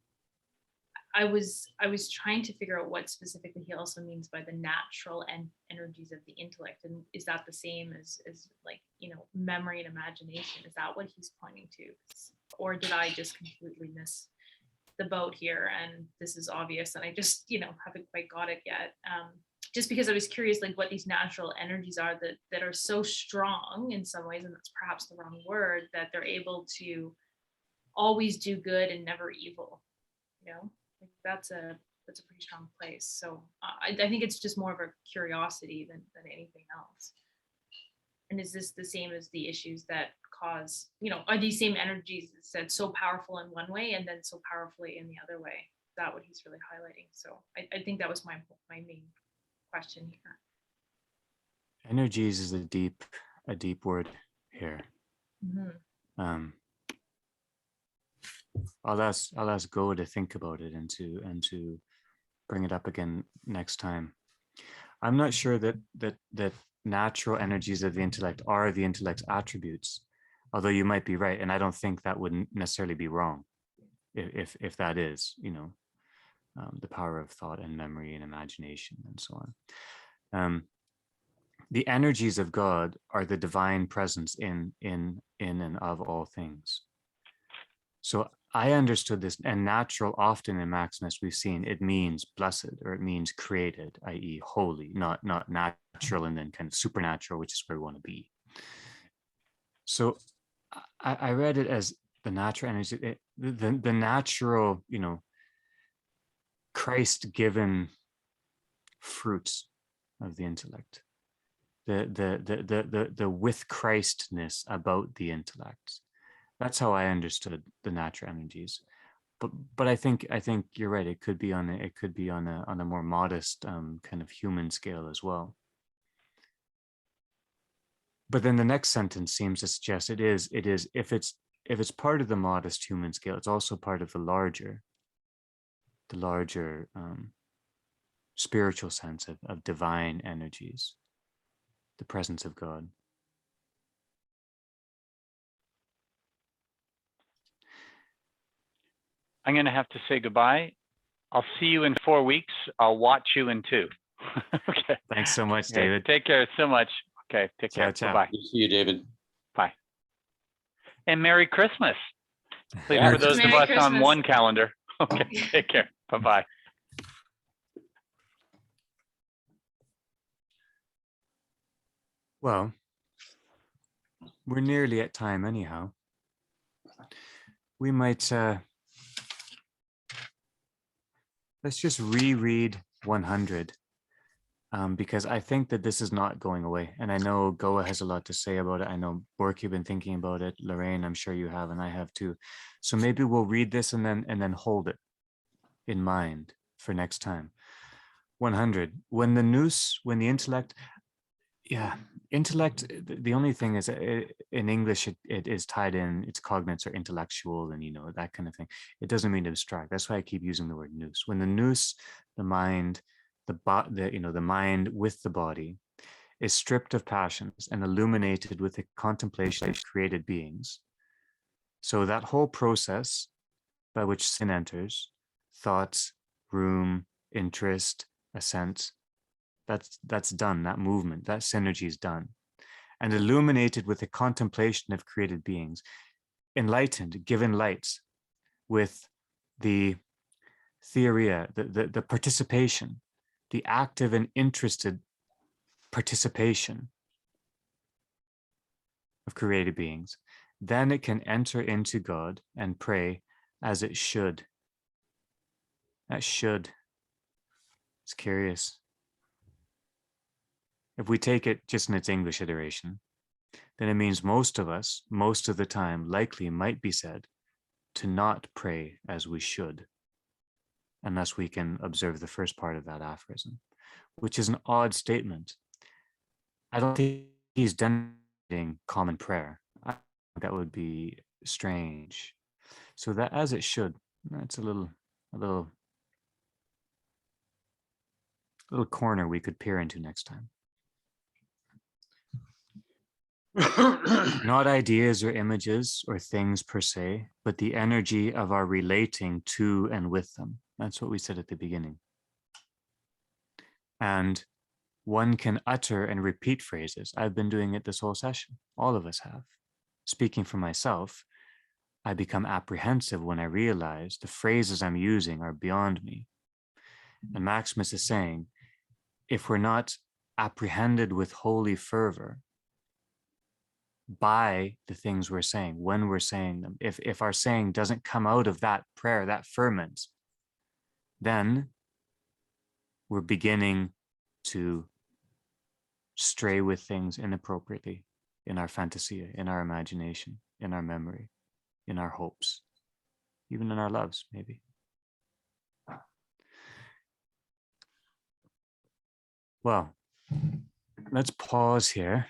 I was trying to figure out what specifically he also means by the natural and energies of the intellect, and is that the same as like, you know, memory and imagination? Is that what he's pointing to, or did I just completely miss the boat here and this is obvious and I just, you know, haven't quite got it yet? Just because I was curious, like, what these natural energies are that are so strong in some ways, and that's perhaps the wrong word, that they're able to always do good and never evil, you know? Like, that's a pretty strong place. So I think it's just more of a curiosity than anything else. And is this the same as the issues that cause, you know, are these same energies said so powerful in one way and then so powerfully in the other way? Is that what he's really highlighting? So I think that was my main question here. Energies is a deep word here. Mm-hmm. I'll ask Go to think about it and to bring it up again next time. I'm not sure that natural energies of the intellect are the intellect's attributes, although you might be right, and I don't think that wouldn't necessarily be wrong, if that is, you know, the power of thought and memory and imagination and so on. The energies of God are the divine presence in and of all things. So I understood this, and natural often in Maximus we've seen it means blessed, or it means created, i.e. holy, not natural and then kind of supernatural, which is where we want to be. So I read it as the natural energy, the natural, you know, Christ-given fruits of the intellect, the with Christness about the intellect. That's how I understood the natural energies, but I think you're right. It could be on a more modest kind of human scale as well. But then the next sentence seems to suggest it is if it's part of the modest human scale, it's also part of the larger spiritual sense of divine energies, the presence of God. I'm going to have to say goodbye. I'll see you in 4 weeks. I'll watch you in 2. Okay. Thanks so much, Okay. David. Take care so much. Okay. Take care. Ciao. Bye-bye. See you, David. Bye. And Merry Christmas. Please, Yeah. for those Merry of us Christmas. on one calendar. Okay. Take care. Bye-bye. Well, we're nearly at time anyhow. We might let's just reread 100, because I think that this is not going away, and I know Goa has a lot to say about it. I know Bork, you've been thinking about it. Lorraine, I'm sure you have, and I have too. So maybe we'll read this and then hold it in mind for next time. 100. When the intellect. Yeah, intellect, the only thing is in English, it is tied in, it's cognates or intellectual and, you know, that kind of thing. It doesn't mean abstract. That's why I keep using the word nous. When the nous, the mind, the mind with the body is stripped of passions and illuminated with the contemplation of created beings. So that whole process by which sin enters, thoughts, room, interest, assent, that's done, that movement, that synergy is done. And illuminated with the contemplation of created beings, enlightened, given light with the theoria, the participation, the active and interested participation of created beings, then it can enter into God and pray as it should That should. It's curious. If we take it just in its English iteration, then it means most of us, most of the time, likely might be said to not pray as we should, unless we can observe the first part of that aphorism, which is an odd statement. I don't think he's demonstrating common prayer. I think that would be strange. So that as it should, that's a little corner we could peer into next time. Not ideas or images or things per se, but the energy of our relating to and with them. That's what we said at the beginning. And one can utter and repeat phrases. I've been doing it this whole session. All of us have. Speaking for myself, I become apprehensive when I realize the phrases I'm using are beyond me. And Maximus is saying, if we're not apprehended with holy fervor by the things we're saying, when we're saying them, if our saying doesn't come out of that prayer, that ferment, then we're beginning to stray with things inappropriately in our fantasia, in our imagination, in our memory, in our hopes, even in our loves, maybe. Well, let's pause here.